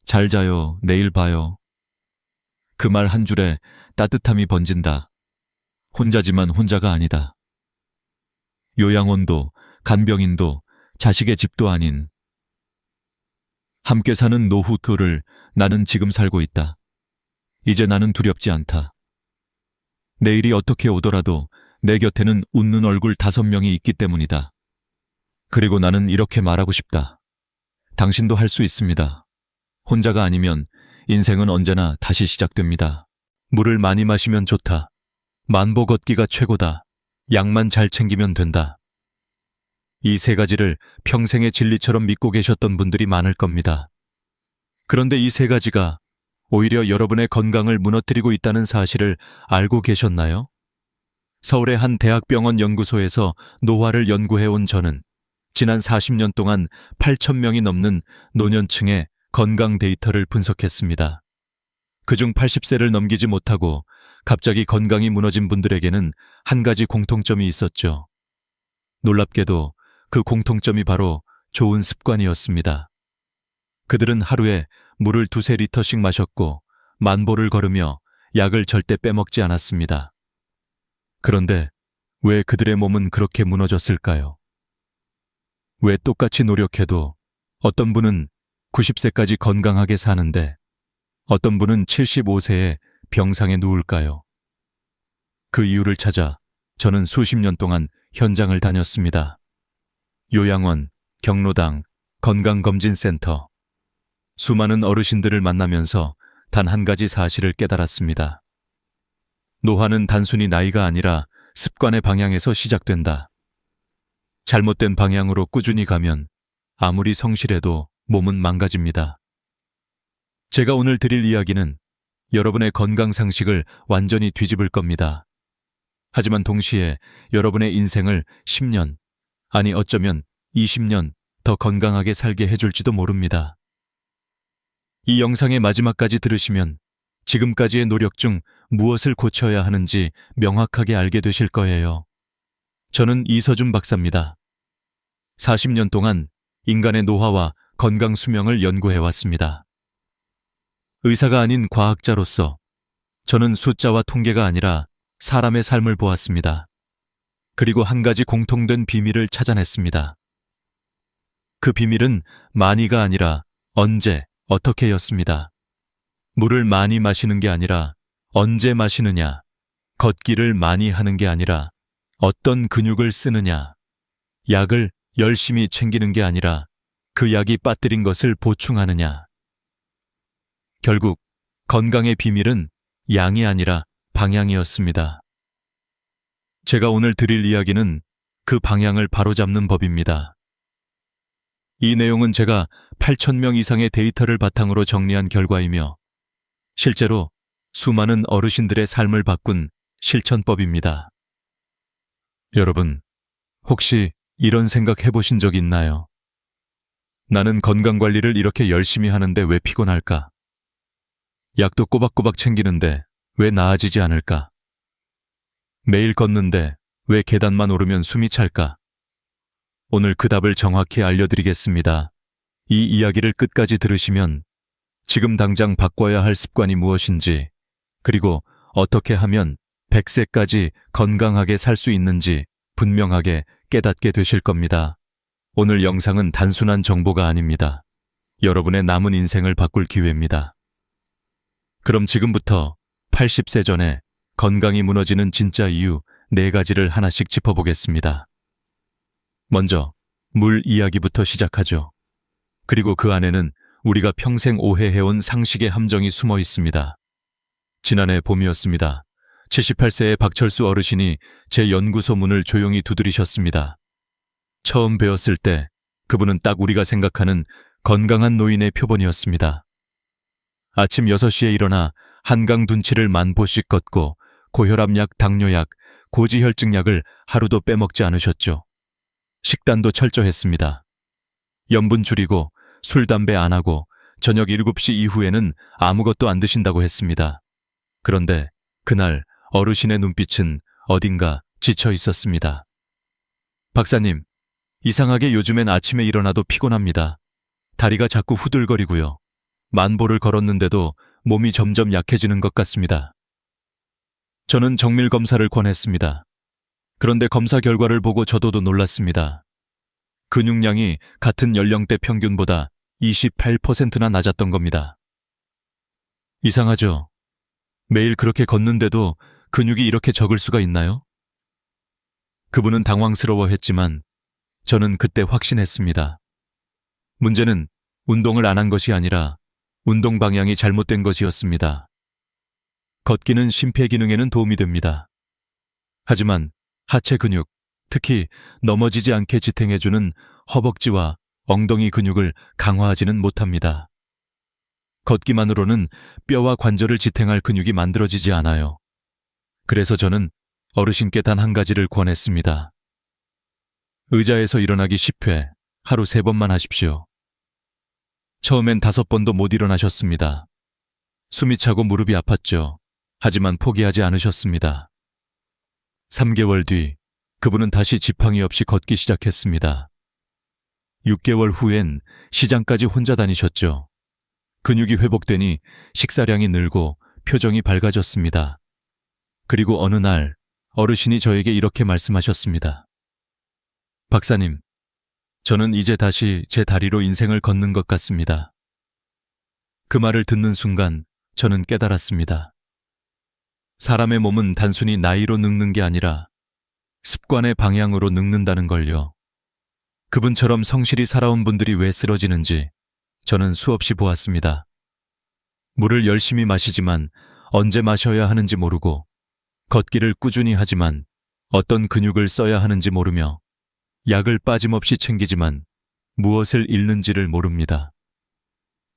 잘 자요, 내일 봐요. 그 말 한 줄에 따뜻함이 번진다. 혼자지만 혼자가 아니다. 요양원도, 간병인도, 자식의 집도 아닌 함께 사는 노후 둘을 나는 지금 살고 있다. 이제 나는 두렵지 않다. 내일이 어떻게 오더라도 내 곁에는 웃는 얼굴 5명이 있기 때문이다. 그리고 나는 이렇게 말하고 싶다. 당신도 할 수 있습니다. 혼자가 아니면 인생은 언제나 다시 시작됩니다. 물을 많이 마시면 좋다. 만보 걷기가 최고다. 약만 잘 챙기면 된다. 이 세 가지를 평생의 진리처럼 믿고 계셨던 분들이 많을 겁니다. 그런데 이 세 가지가 오히려 여러분의 건강을 무너뜨리고 있다는 사실을 알고 계셨나요? 서울의 한 대학병원 연구소에서 노화를 연구해온 저는 지난 40년 동안 8,000명이 넘는 노년층의 건강 데이터를 분석했습니다. 그중 80세를 넘기지 못하고 갑자기 건강이 무너진 분들에게는 한 가지 공통점이 있었죠. 놀랍게도 그 공통점이 바로 좋은 습관이었습니다. 그들은 하루에 물을 2~3리터씩 마셨고 만보를 걸으며 약을 절대 빼먹지 않았습니다. 그런데 왜 그들의 몸은 그렇게 무너졌을까요? 왜 똑같이 노력해도 어떤 분은 90세까지 건강하게 사는데 어떤 분은 75세에 병상에 누울까요? 그 이유를 찾아 저는 수십 년 동안 현장을 다녔습니다. 요양원, 경로당, 건강검진센터. 수많은 어르신들을 만나면서 단 한 가지 사실을 깨달았습니다. 노화는 단순히 나이가 아니라 습관의 방향에서 시작된다. 잘못된 방향으로 꾸준히 가면 아무리 성실해도 몸은 망가집니다. 제가 오늘 드릴 이야기는 여러분의 건강 상식을 완전히 뒤집을 겁니다. 하지만 동시에 여러분의 인생을 10년, 아니 어쩌면 20년 더 건강하게 살게 해줄지도 모릅니다. 이 영상의 마지막까지 들으시면 지금까지의 노력 중 무엇을 고쳐야 하는지 명확하게 알게 되실 거예요. 저는 이서준 박사입니다. 40년 동안 인간의 노화와 건강 수명을 연구해왔습니다. 의사가 아닌 과학자로서 저는 숫자와 통계가 아니라 사람의 삶을 보았습니다. 그리고 한 가지 공통된 비밀을 찾아냈습니다. 그 비밀은 많이가 아니라 언제, 어떻게였습니다. 물을 많이 마시는 게 아니라 언제 마시느냐, 걷기를 많이 하는 게 아니라 어떤 근육을 쓰느냐, 약을 열심히 챙기는 게 아니라 그 약이 빠뜨린 것을 보충하느냐. 결국 건강의 비밀은 양이 아니라 방향이었습니다. 제가 오늘 드릴 이야기는 그 방향을 바로잡는 법입니다. 이 내용은 제가 8,000명 이상의 데이터를 바탕으로 정리한 결과이며 실제로 수많은 어르신들의 삶을 바꾼 실천법입니다. 여러분, 혹시 이런 생각 해보신 적 있나요? 나는 건강관리를 이렇게 열심히 하는데 왜 피곤할까? 약도 꼬박꼬박 챙기는데 왜 나아지지 않을까? 매일 걷는데 왜 계단만 오르면 숨이 찰까? 오늘 그 답을 정확히 알려드리겠습니다. 이 이야기를 끝까지 들으시면 지금 당장 바꿔야 할 습관이 무엇인지, 그리고 어떻게 하면 100세까지 건강하게 살 수 있는지 분명하게 깨닫게 되실 겁니다. 오늘 영상은 단순한 정보가 아닙니다. 여러분의 남은 인생을 바꿀 기회입니다. 그럼 지금부터 80세 전에 건강이 무너지는 진짜 이유 4가지를 하나씩 짚어보겠습니다. 먼저 물 이야기부터 시작하죠. 그리고 그 안에는 우리가 평생 오해해온 상식의 함정이 숨어 있습니다. 지난해 봄이었습니다. 78세의 박철수 어르신이 제 연구소 문을 조용히 두드리셨습니다. 처음 뵈었을 때 그분은 딱 우리가 생각하는 건강한 노인의 표본이었습니다. 아침 6시에 일어나 한강 둔치를 10,000보씩 걷고 고혈압약, 당뇨약, 고지혈증약을 하루도 빼먹지 않으셨죠. 식단도 철저했습니다. 염분 줄이고 술, 담배 안 하고 저녁 7시 이후에는 아무것도 안 드신다고 했습니다. 그런데 그날 어르신의 눈빛은 어딘가 지쳐 있었습니다. 박사님, 이상하게 요즘엔 아침에 일어나도 피곤합니다. 다리가 자꾸 후들거리고요. 10,000보를 걸었는데도 몸이 점점 약해지는 것 같습니다. 저는 정밀 검사를 권했습니다. 그런데 검사 결과를 보고 저도 놀랐습니다. 근육량이 같은 연령대 평균보다 28%나 낮았던 겁니다. 이상하죠? 매일 그렇게 걷는데도 근육이 이렇게 적을 수가 있나요? 그분은 당황스러워했지만 저는 그때 확신했습니다. 문제는 운동을 안 한 것이 아니라 운동 방향이 잘못된 것이었습니다. 걷기는 심폐기능에는 도움이 됩니다. 하지만 하체 근육, 특히 넘어지지 않게 지탱해주는 허벅지와 엉덩이 근육을 강화하지는 못합니다. 걷기만으로는 뼈와 관절을 지탱할 근육이 만들어지지 않아요. 그래서 저는 어르신께 단 한 가지를 권했습니다. 의자에서 일어나기 10회, 하루 3번만 하십시오. 처음엔 5번도 못 일어나셨습니다. 숨이 차고 무릎이 아팠죠. 하지만 포기하지 않으셨습니다. 3개월 뒤 그분은 다시 지팡이 없이 걷기 시작했습니다. 6개월 후엔 시장까지 혼자 다니셨죠. 근육이 회복되니 식사량이 늘고 표정이 밝아졌습니다. 그리고 어느 날 어르신이 저에게 이렇게 말씀하셨습니다. 박사님, 저는 이제 다시 제 다리로 인생을 걷는 것 같습니다. 그 말을 듣는 순간 저는 깨달았습니다. 사람의 몸은 단순히 나이로 늙는 게 아니라 습관의 방향으로 늙는다는 걸요. 그분처럼 성실히 살아온 분들이 왜 쓰러지는지 저는 수없이 보았습니다. 물을 열심히 마시지만 언제 마셔야 하는지 모르고, 걷기를 꾸준히 하지만 어떤 근육을 써야 하는지 모르며, 약을 빠짐없이 챙기지만 무엇을 잃는지를 모릅니다.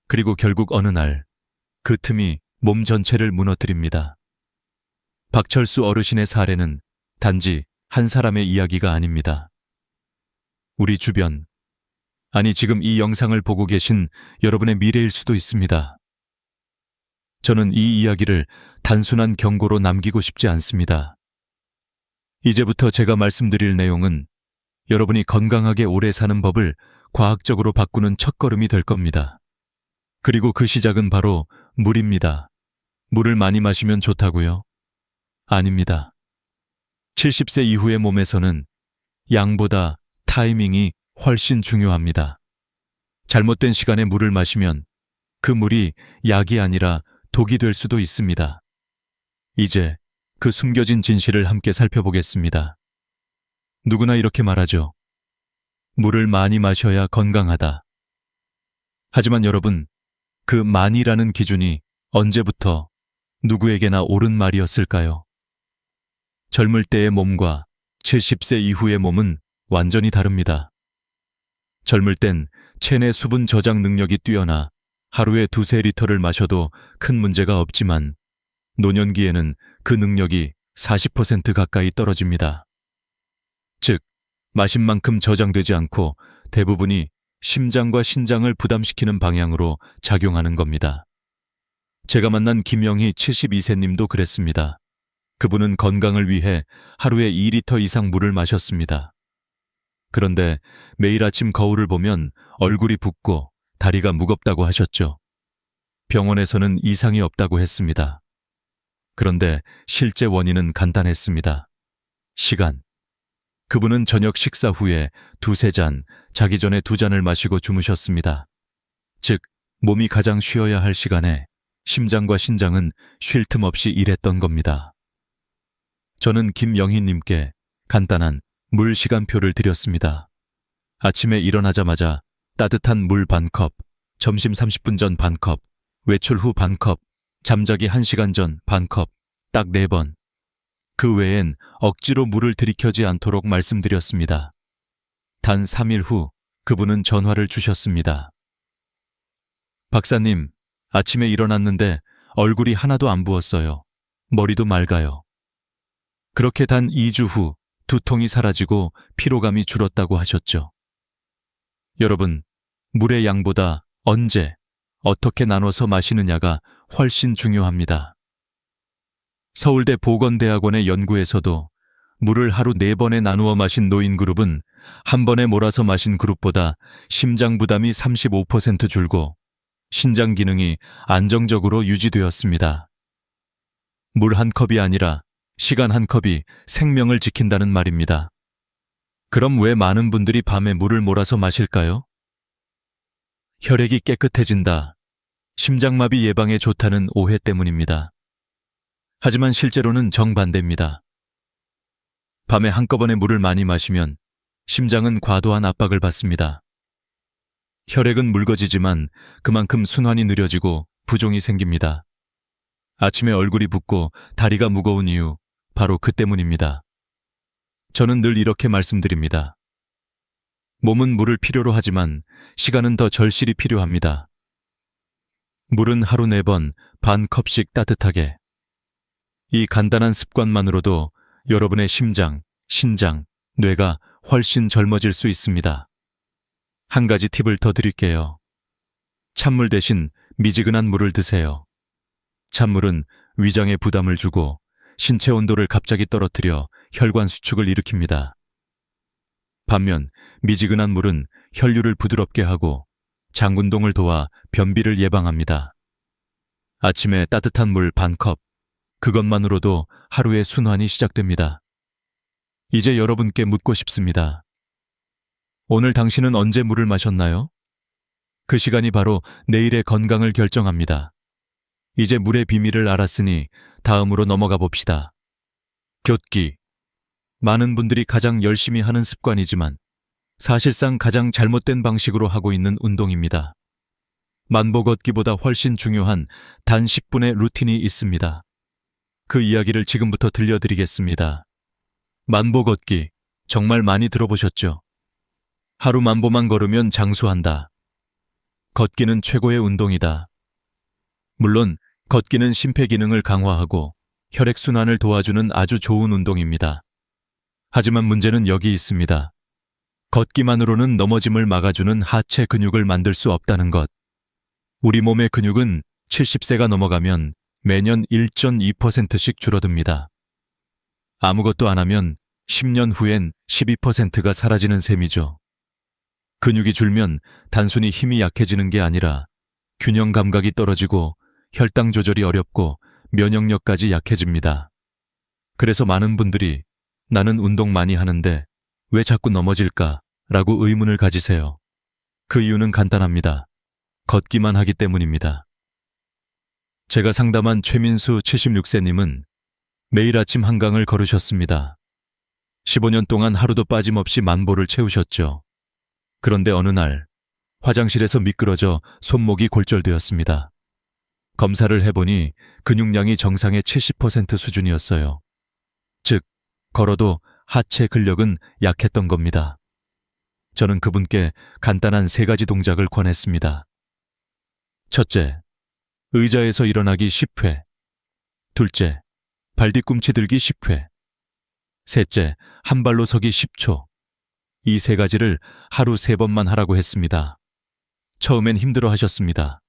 그리고 결국 어느 날 그 틈이 몸 전체를 무너뜨립니다. 박철수 어르신의 사례는 단지 한 사람의 이야기가 아닙니다. 우리 주변 아니, 지금 이 영상을 보고 계신 여러분의 미래일 수도 있습니다. 저는 이 이야기를 단순한 경고로 남기고 싶지 않습니다. 이제부터 제가 말씀드릴 내용은 여러분이 건강하게 오래 사는 법을 과학적으로 바꾸는 첫걸음이 될 겁니다. 그리고 그 시작은 바로 물입니다. 물을 많이 마시면 좋다고요? 아닙니다. 70세 이후의 몸에서는 양보다 타이밍이 훨씬 중요합니다. 잘못된 시간에 물을 마시면 그 물이 약이 아니라 독이 될 수도 있습니다. 이제 그 숨겨진 진실을 함께 살펴보겠습니다. 누구나 이렇게 말하죠. 물을 많이 마셔야 건강하다. 하지만 여러분, 그 많이라는 기준이 언제부터 누구에게나 옳은 말이었을까요? 젊을 때의 몸과 70세 이후의 몸은 완전히 다릅니다. 젊을 땐 체내 수분 저장 능력이 뛰어나 하루에 2~3리터를 마셔도 큰 문제가 없지만 노년기에는 그 능력이 40% 가까이 떨어집니다. 즉, 마신 만큼 저장되지 않고 대부분이 심장과 신장을 부담시키는 방향으로 작용하는 겁니다. 제가 만난 김영희 72세님도 그랬습니다. 그분은 건강을 위해 하루에 2리터 이상 물을 마셨습니다. 그런데 매일 아침 거울을 보면 얼굴이 붓고 다리가 무겁다고 하셨죠. 병원에서는 이상이 없다고 했습니다. 그런데 실제 원인은 간단했습니다. 시간. 그분은 저녁 식사 후에 2~3잔, 자기 전에 2잔을 마시고 주무셨습니다. 즉, 몸이 가장 쉬어야 할 시간에 심장과 신장은 쉴 틈 없이 일했던 겁니다. 저는 김영희님께 간단한 물 시간표를 드렸습니다. 아침에 일어나자마자 따뜻한 물 반컵, 점심 30분 전 반컵, 외출 후 반컵, 잠자기 1시간 전 반컵, 딱 4번. 그 외엔 억지로 물을 들이켜지 않도록 말씀드렸습니다. 단 3일 후 그분은 전화를 주셨습니다. 박사님, 아침에 일어났는데 얼굴이 하나도 안 부었어요. 머리도 맑아요. 그렇게 단 2주 후 두통이 사라지고 피로감이 줄었다고 하셨죠. 여러분, 물의 양보다 언제, 어떻게 나눠서 마시느냐가 훨씬 중요합니다. 서울대 보건대학원의 연구에서도 물을 하루 4번에 나누어 마신 노인 그룹은 한 번에 몰아서 마신 그룹보다 심장 부담이 35% 줄고 신장 기능이 안정적으로 유지되었습니다. 물 한 컵이 아니라 시간 한 컵이 생명을 지킨다는 말입니다. 그럼 왜 많은 분들이 밤에 물을 몰아서 마실까요? 혈액이 깨끗해진다, 심장마비 예방에 좋다는 오해 때문입니다. 하지만 실제로는 정반대입니다. 밤에 한꺼번에 물을 많이 마시면 심장은 과도한 압박을 받습니다. 혈액은 묽어지지만 그만큼 순환이 느려지고 부종이 생깁니다. 아침에 얼굴이 붓고 다리가 무거운 이유, 바로 그 때문입니다. 저는 늘 이렇게 말씀드립니다. 몸은 물을 필요로 하지만 시간은 더 절실히 필요합니다. 물은 하루 4번 반 컵씩 따뜻하게. 이 간단한 습관만으로도 여러분의 심장, 신장, 뇌가 훨씬 젊어질 수 있습니다. 한 가지 팁을 더 드릴게요. 찬물 대신 미지근한 물을 드세요. 찬물은 위장에 부담을 주고 신체 온도를 갑자기 떨어뜨려 혈관 수축을 일으킵니다. 반면 미지근한 물은 혈류를 부드럽게 하고 장운동을 도와 변비를 예방합니다. 아침에 따뜻한 물 반컵, 그것만으로도 하루의 순환이 시작됩니다. 이제 여러분께 묻고 싶습니다. 오늘 당신은 언제 물을 마셨나요? 그 시간이 바로 내일의 건강을 결정합니다. 이제 물의 비밀을 알았으니 다음으로 넘어가 봅시다. 굣기. 많은 분들이 가장 열심히 하는 습관이지만 사실상 가장 잘못된 방식으로 하고 있는 운동입니다. 만보 걷기보다 훨씬 중요한 단 10분의 루틴이 있습니다. 그 이야기를 지금부터 들려드리겠습니다. 만보 걷기, 정말 많이 들어보셨죠? 하루 만보만 걸으면 장수한다. 걷기는 최고의 운동이다. 물론 걷기는 심폐기능을 강화하고 혈액순환을 도와주는 아주 좋은 운동입니다. 하지만 문제는 여기 있습니다. 걷기만으로는 넘어짐을 막아주는 하체 근육을 만들 수 없다는 것. 우리 몸의 근육은 70세가 넘어가면 매년 1.2%씩 줄어듭니다. 아무것도 안 하면 10년 후엔 12%가 사라지는 셈이죠. 근육이 줄면 단순히 힘이 약해지는 게 아니라 균형 감각이 떨어지고 혈당 조절이 어렵고 면역력까지 약해집니다. 그래서 많은 분들이 나는 운동 많이 하는데 왜 자꾸 넘어질까? 라고 의문을 가지세요. 그 이유는 간단합니다. 걷기만 하기 때문입니다. 제가 상담한 최민수 76세님은 매일 아침 한강을 걸으셨습니다. 15년 동안 하루도 빠짐없이 만보를 채우셨죠. 그런데 어느 날 화장실에서 미끄러져 손목이 골절되었습니다. 검사를 해보니 근육량이 정상의 70% 수준이었어요. 즉, 걸어도 하체 근력은 약했던 겁니다. 저는 그분께 간단한 3가지 동작을 권했습니다. 첫째, 의자에서 일어나기 10회. 둘째, 발뒤꿈치 들기 10회. 셋째, 한 발로 서기 10초. 이 3가지를 하루 3번만 하라고 했습니다. 처음엔 힘들어 하셨습니다.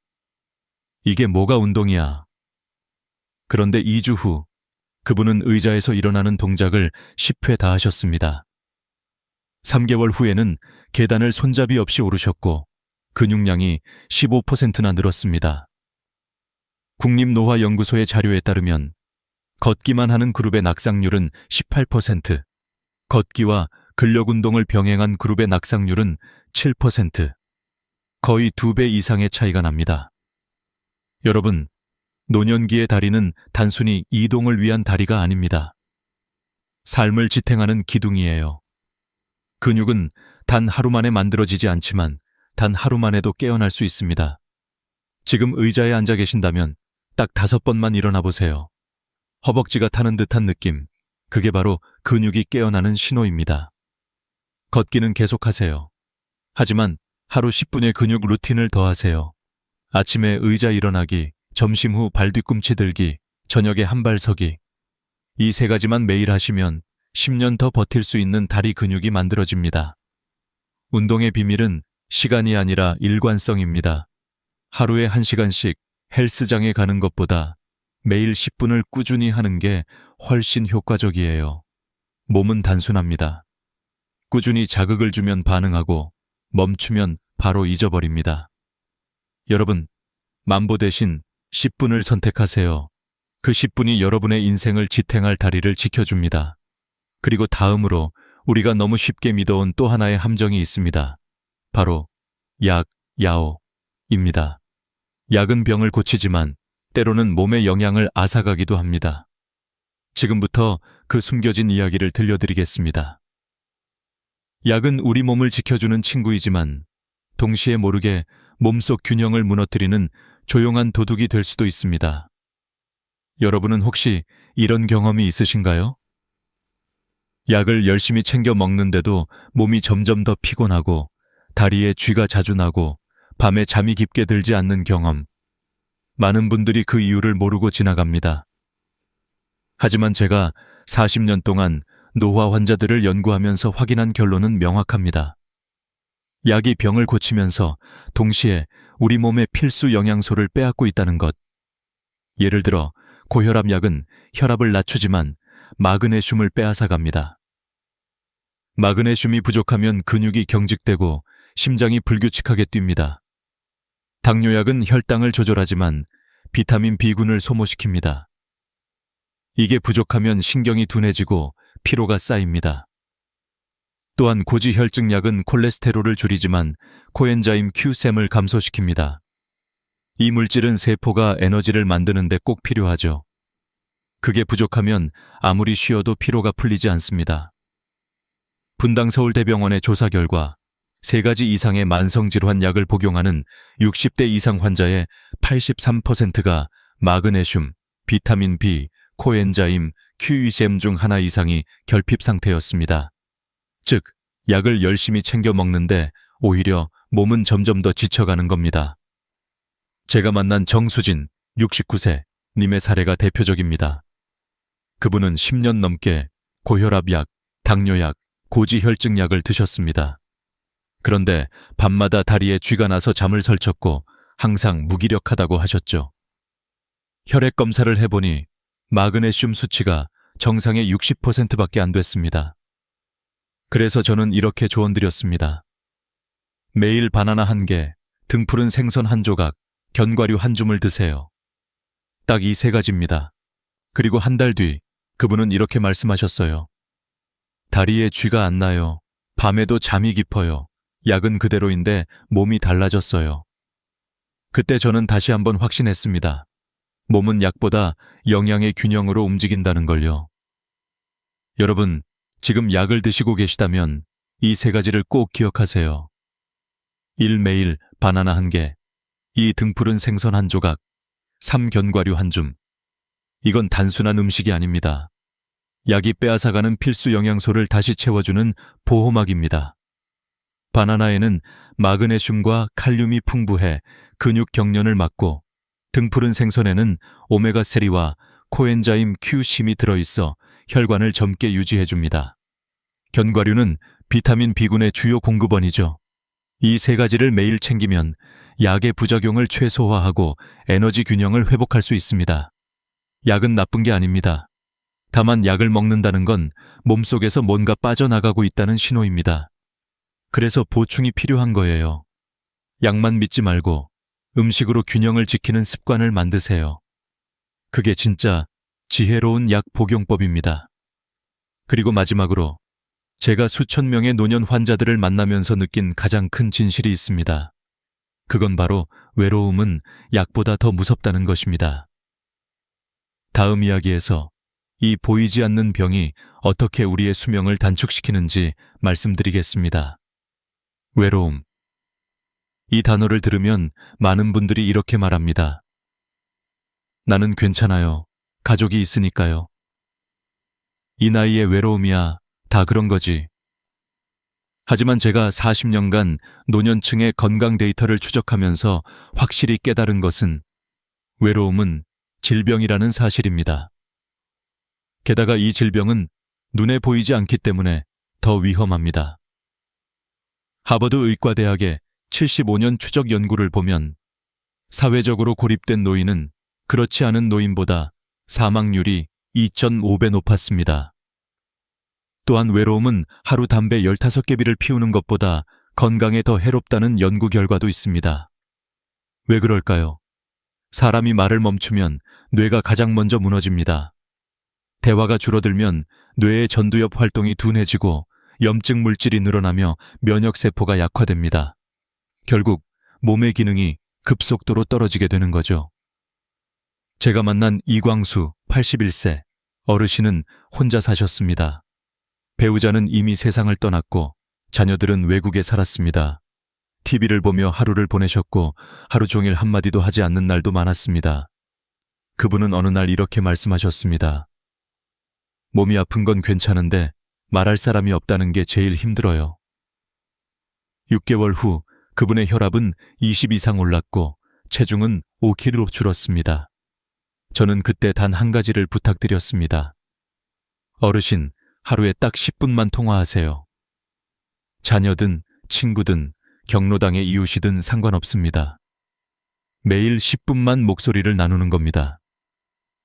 이게 뭐가 운동이야? 그런데 2주 후, 그분은 의자에서 일어나는 동작을 10회 다 하셨습니다. 3개월 후에는 계단을 손잡이 없이 오르셨고 근육량이 15%나 늘었습니다. 국립노화연구소의 자료에 따르면 걷기만 하는 그룹의 낙상률은 18%, 걷기와 근력운동을 병행한 그룹의 낙상률은 7%, 거의 2배 이상의 차이가 납니다. 여러분, 노년기의 다리는 단순히 이동을 위한 다리가 아닙니다. 삶을 지탱하는 기둥이에요. 근육은 단 하루 만에 만들어지지 않지만 단 하루 만에도 깨어날 수 있습니다. 지금 의자에 앉아 계신다면 딱 5번만 일어나 보세요. 허벅지가 타는 듯한 느낌, 그게 바로 근육이 깨어나는 신호입니다. 걷기는 계속하세요. 하지만 하루 10분의 근육 루틴을 더하세요. 아침에 의자 일어나기, 점심 후 발뒤꿈치 들기, 저녁에 한 발 서기. 이 3가지만 매일 하시면 10년 더 버틸 수 있는 다리 근육이 만들어집니다. 운동의 비밀은 시간이 아니라 일관성입니다. 하루에 1시간씩 헬스장에 가는 것보다 매일 10분을 꾸준히 하는 게 훨씬 효과적이에요. 몸은 단순합니다. 꾸준히 자극을 주면 반응하고 멈추면 바로 잊어버립니다. 여러분, 만보 대신 10분을 선택하세요. 그 10분이 여러분의 인생을 지탱할 다리를 지켜줍니다. 그리고 다음으로 우리가 너무 쉽게 믿어온 또 하나의 함정이 있습니다. 바로 약, 야오입니다. 약은 병을 고치지만 때로는 몸의 영양을 앗아가기도 합니다. 지금부터 그 숨겨진 이야기를 들려드리겠습니다. 약은 우리 몸을 지켜주는 친구이지만 동시에 모르게 몸속 균형을 무너뜨리는 조용한 도둑이 될 수도 있습니다. 여러분은 혹시 이런 경험이 있으신가요? 약을 열심히 챙겨 먹는데도 몸이 점점 더 피곤하고 다리에 쥐가 자주 나고 밤에 잠이 깊게 들지 않는 경험. 많은 분들이 그 이유를 모르고 지나갑니다. 하지만 제가 40년 동안 노화 환자들을 연구하면서 확인한 결론은 명확합니다. 약이 병을 고치면서 동시에 우리 몸의 필수 영양소를 빼앗고 있다는 것. 예를 들어 고혈압 약은 혈압을 낮추지만 마그네슘을 빼앗아갑니다. 마그네슘이 부족하면 근육이 경직되고 심장이 불규칙하게 뜁니다. 당뇨약은 혈당을 조절하지만 비타민 B군을 소모시킵니다. 이게 부족하면 신경이 둔해지고 피로가 쌓입니다. 또한 고지혈증약은 콜레스테롤을 줄이지만 코엔자임 Q-샘을 감소시킵니다. 이 물질은 세포가 에너지를 만드는 데 꼭 필요하죠. 그게 부족하면 아무리 쉬어도 피로가 풀리지 않습니다. 분당서울대병원의 조사 결과 3가지 이상의 만성질환 약을 복용하는 60대 이상 환자의 83%가 마그네슘, 비타민 B, 코엔자임, Q-샘 중 하나 이상이 결핍 상태였습니다. 즉, 약을 열심히 챙겨 먹는데 오히려 몸은 점점 더 지쳐가는 겁니다. 제가 만난 정수진, 69세, 님의 사례가 대표적입니다. 그분은 10년 넘게 고혈압약, 당뇨약, 고지혈증약을 드셨습니다. 그런데 밤마다 다리에 쥐가 나서 잠을 설쳤고 항상 무기력하다고 하셨죠. 혈액 검사를 해보니 마그네슘 수치가 정상의 60%밖에 안 됐습니다. 그래서 저는 이렇게 조언드렸습니다. 매일 바나나 1개, 등푸른 생선 1조각, 견과류 1줌을 드세요. 딱 이 3가지입니다. 그리고 한 달 뒤 그분은 이렇게 말씀하셨어요. 다리에 쥐가 안 나요. 밤에도 잠이 깊어요. 약은 그대로인데 몸이 달라졌어요. 그때 저는 다시 한번 확신했습니다. 몸은 약보다 영양의 균형으로 움직인다는 걸요. 여러분, 지금 약을 드시고 계시다면 이 3가지를 꼭 기억하세요. 1. 매일 바나나 1개, 2. 등푸른 생선 1조각, 3. 견과류 1줌. 이건 단순한 음식이 아닙니다. 약이 빼앗아가는 필수 영양소를 다시 채워주는 보호막입니다. 바나나에는 마그네슘과 칼륨이 풍부해 근육 경련을 막고, 등푸른 생선에는 오메가3와 코엔자임 Q심이 들어있어 혈관을 젊게 유지해줍니다. 견과류는 비타민 B군의 주요 공급원이죠. 이 3가지를 매일 챙기면 약의 부작용을 최소화하고 에너지 균형을 회복할 수 있습니다. 약은 나쁜 게 아닙니다. 다만 약을 먹는다는 건 몸속에서 뭔가 빠져나가고 있다는 신호입니다. 그래서 보충이 필요한 거예요. 약만 믿지 말고 음식으로 균형을 지키는 습관을 만드세요. 그게 진짜 지혜로운 약 복용법입니다. 그리고 마지막으로 제가 수천 명의 노년 환자들을 만나면서 느낀 가장 큰 진실이 있습니다. 그건 바로 외로움은 약보다 더 무섭다는 것입니다. 다음 이야기에서 이 보이지 않는 병이 어떻게 우리의 수명을 단축시키는지 말씀드리겠습니다. 외로움. 이 단어를 들으면 많은 분들이 이렇게 말합니다. 나는 괜찮아요. 가족이 있으니까요. 이 나이에 외로움이야. 다 그런 거지. 하지만 제가 40년간 노년층의 건강 데이터를 추적하면서 확실히 깨달은 것은 외로움은 질병이라는 사실입니다. 게다가 이 질병은 눈에 보이지 않기 때문에 더 위험합니다. 하버드 의과대학의 75년 추적 연구를 보면 사회적으로 고립된 노인은 그렇지 않은 노인보다 사망률이 2.5배 높았습니다. 또한 외로움은 하루 담배 15개비를 피우는 것보다 건강에 더 해롭다는 연구 결과도 있습니다. 왜 그럴까요? 사람이 말을 멈추면 뇌가 가장 먼저 무너집니다. 대화가 줄어들면 뇌의 전두엽 활동이 둔해지고 염증 물질이 늘어나며 면역세포가 약화됩니다. 결국 몸의 기능이 급속도로 떨어지게 되는 거죠. 제가 만난 이광수 81세 어르신은 혼자 사셨습니다. 배우자는 이미 세상을 떠났고 자녀들은 외국에 살았습니다. TV를 보며 하루를 보내셨고 하루 종일 한마디도 하지 않는 날도 많았습니다. 그분은 어느 날 이렇게 말씀하셨습니다. 몸이 아픈 건 괜찮은데 말할 사람이 없다는 게 제일 힘들어요. 6개월 후 그분의 혈압은 20 이상 올랐고 체중은 5kg 줄었습니다. 저는 그때 단 한 가지를 부탁드렸습니다. 어르신, 하루에 딱 10분만 통화하세요. 자녀든 친구든 경로당의 이웃이든 상관없습니다. 매일 10분만 목소리를 나누는 겁니다.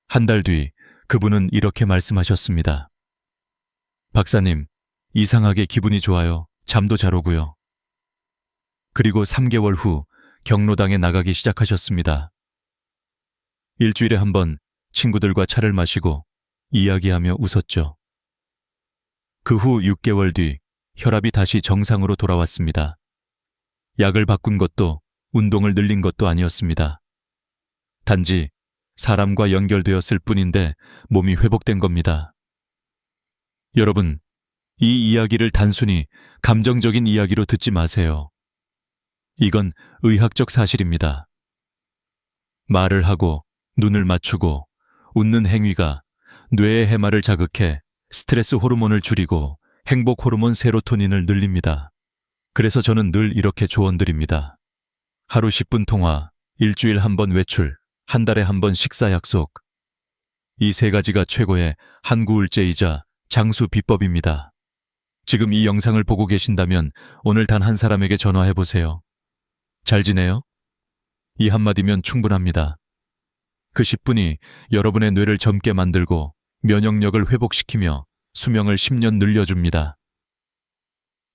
한 달 뒤 그분은 이렇게 말씀하셨습니다. 박사님, 이상하게 기분이 좋아요. 잠도 잘 오고요. 그리고 3개월 후 경로당에 나가기 시작하셨습니다. 일주일에 한 번 친구들과 차를 마시고 이야기하며 웃었죠. 그 후 6개월 뒤 혈압이 다시 정상으로 돌아왔습니다. 약을 바꾼 것도 운동을 늘린 것도 아니었습니다. 단지 사람과 연결되었을 뿐인데 몸이 회복된 겁니다. 여러분, 이 이야기를 단순히 감정적인 이야기로 듣지 마세요. 이건 의학적 사실입니다. 말을 하고 눈을 맞추고 웃는 행위가 뇌의 해마를 자극해 스트레스 호르몬을 줄이고 행복 호르몬 세로토닌을 늘립니다. 그래서 저는 늘 이렇게 조언드립니다. 하루 10분 통화, 일주일 한 번 외출, 한 달에 한 번 식사 약속. 이 3가지가 최고의 한구울제이자 장수 비법입니다. 지금 이 영상을 보고 계신다면 오늘 단 한 사람에게 전화해 보세요. 잘 지내요? 이 한마디면 충분합니다. 그 10분이 여러분의 뇌를 젊게 만들고 면역력을 회복시키며 수명을 10년 늘려줍니다.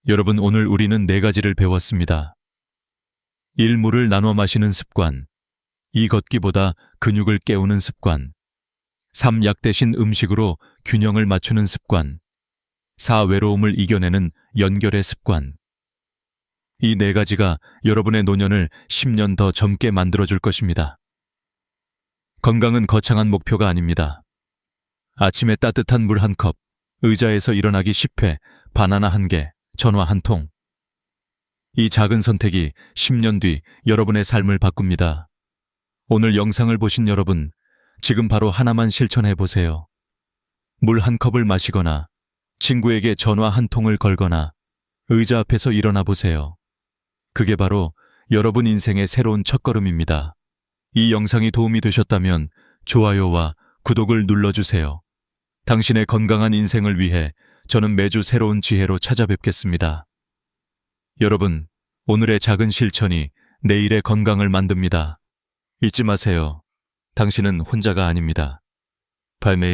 여러분, 오늘 우리는 4가지를 배웠습니다. 1. 물을 나눠 마시는 습관. 2. 걷기보다 근육을 깨우는 습관. 3. 약 대신 음식으로 균형을 맞추는 습관. 4. 외로움을 이겨내는 연결의 습관. 이 4가지가 여러분의 노년을 10년 더 젊게 만들어줄 것입니다. 건강은 거창한 목표가 아닙니다. 아침에 따뜻한 물 1컵, 의자에서 일어나기 10회, 바나나 1개, 전화 1통. 이 작은 선택이 10년 뒤 여러분의 삶을 바꿉니다. 오늘 영상을 보신 여러분, 지금 바로 하나만 실천해 보세요. 물 1컵을 마시거나, 친구에게 전화 1통을 걸거나, 의자 앞에서 일어나 보세요. 그게 바로 여러분 인생의 새로운 첫걸음입니다. 이 영상이 도움이 되셨다면 좋아요와 구독을 눌러주세요. 당신의 건강한 인생을 위해 저는 매주 새로운 지혜로 찾아뵙겠습니다. 여러분, 오늘의 작은 실천이 내일의 건강을 만듭니다. 잊지 마세요. 당신은 혼자가 아닙니다. 발매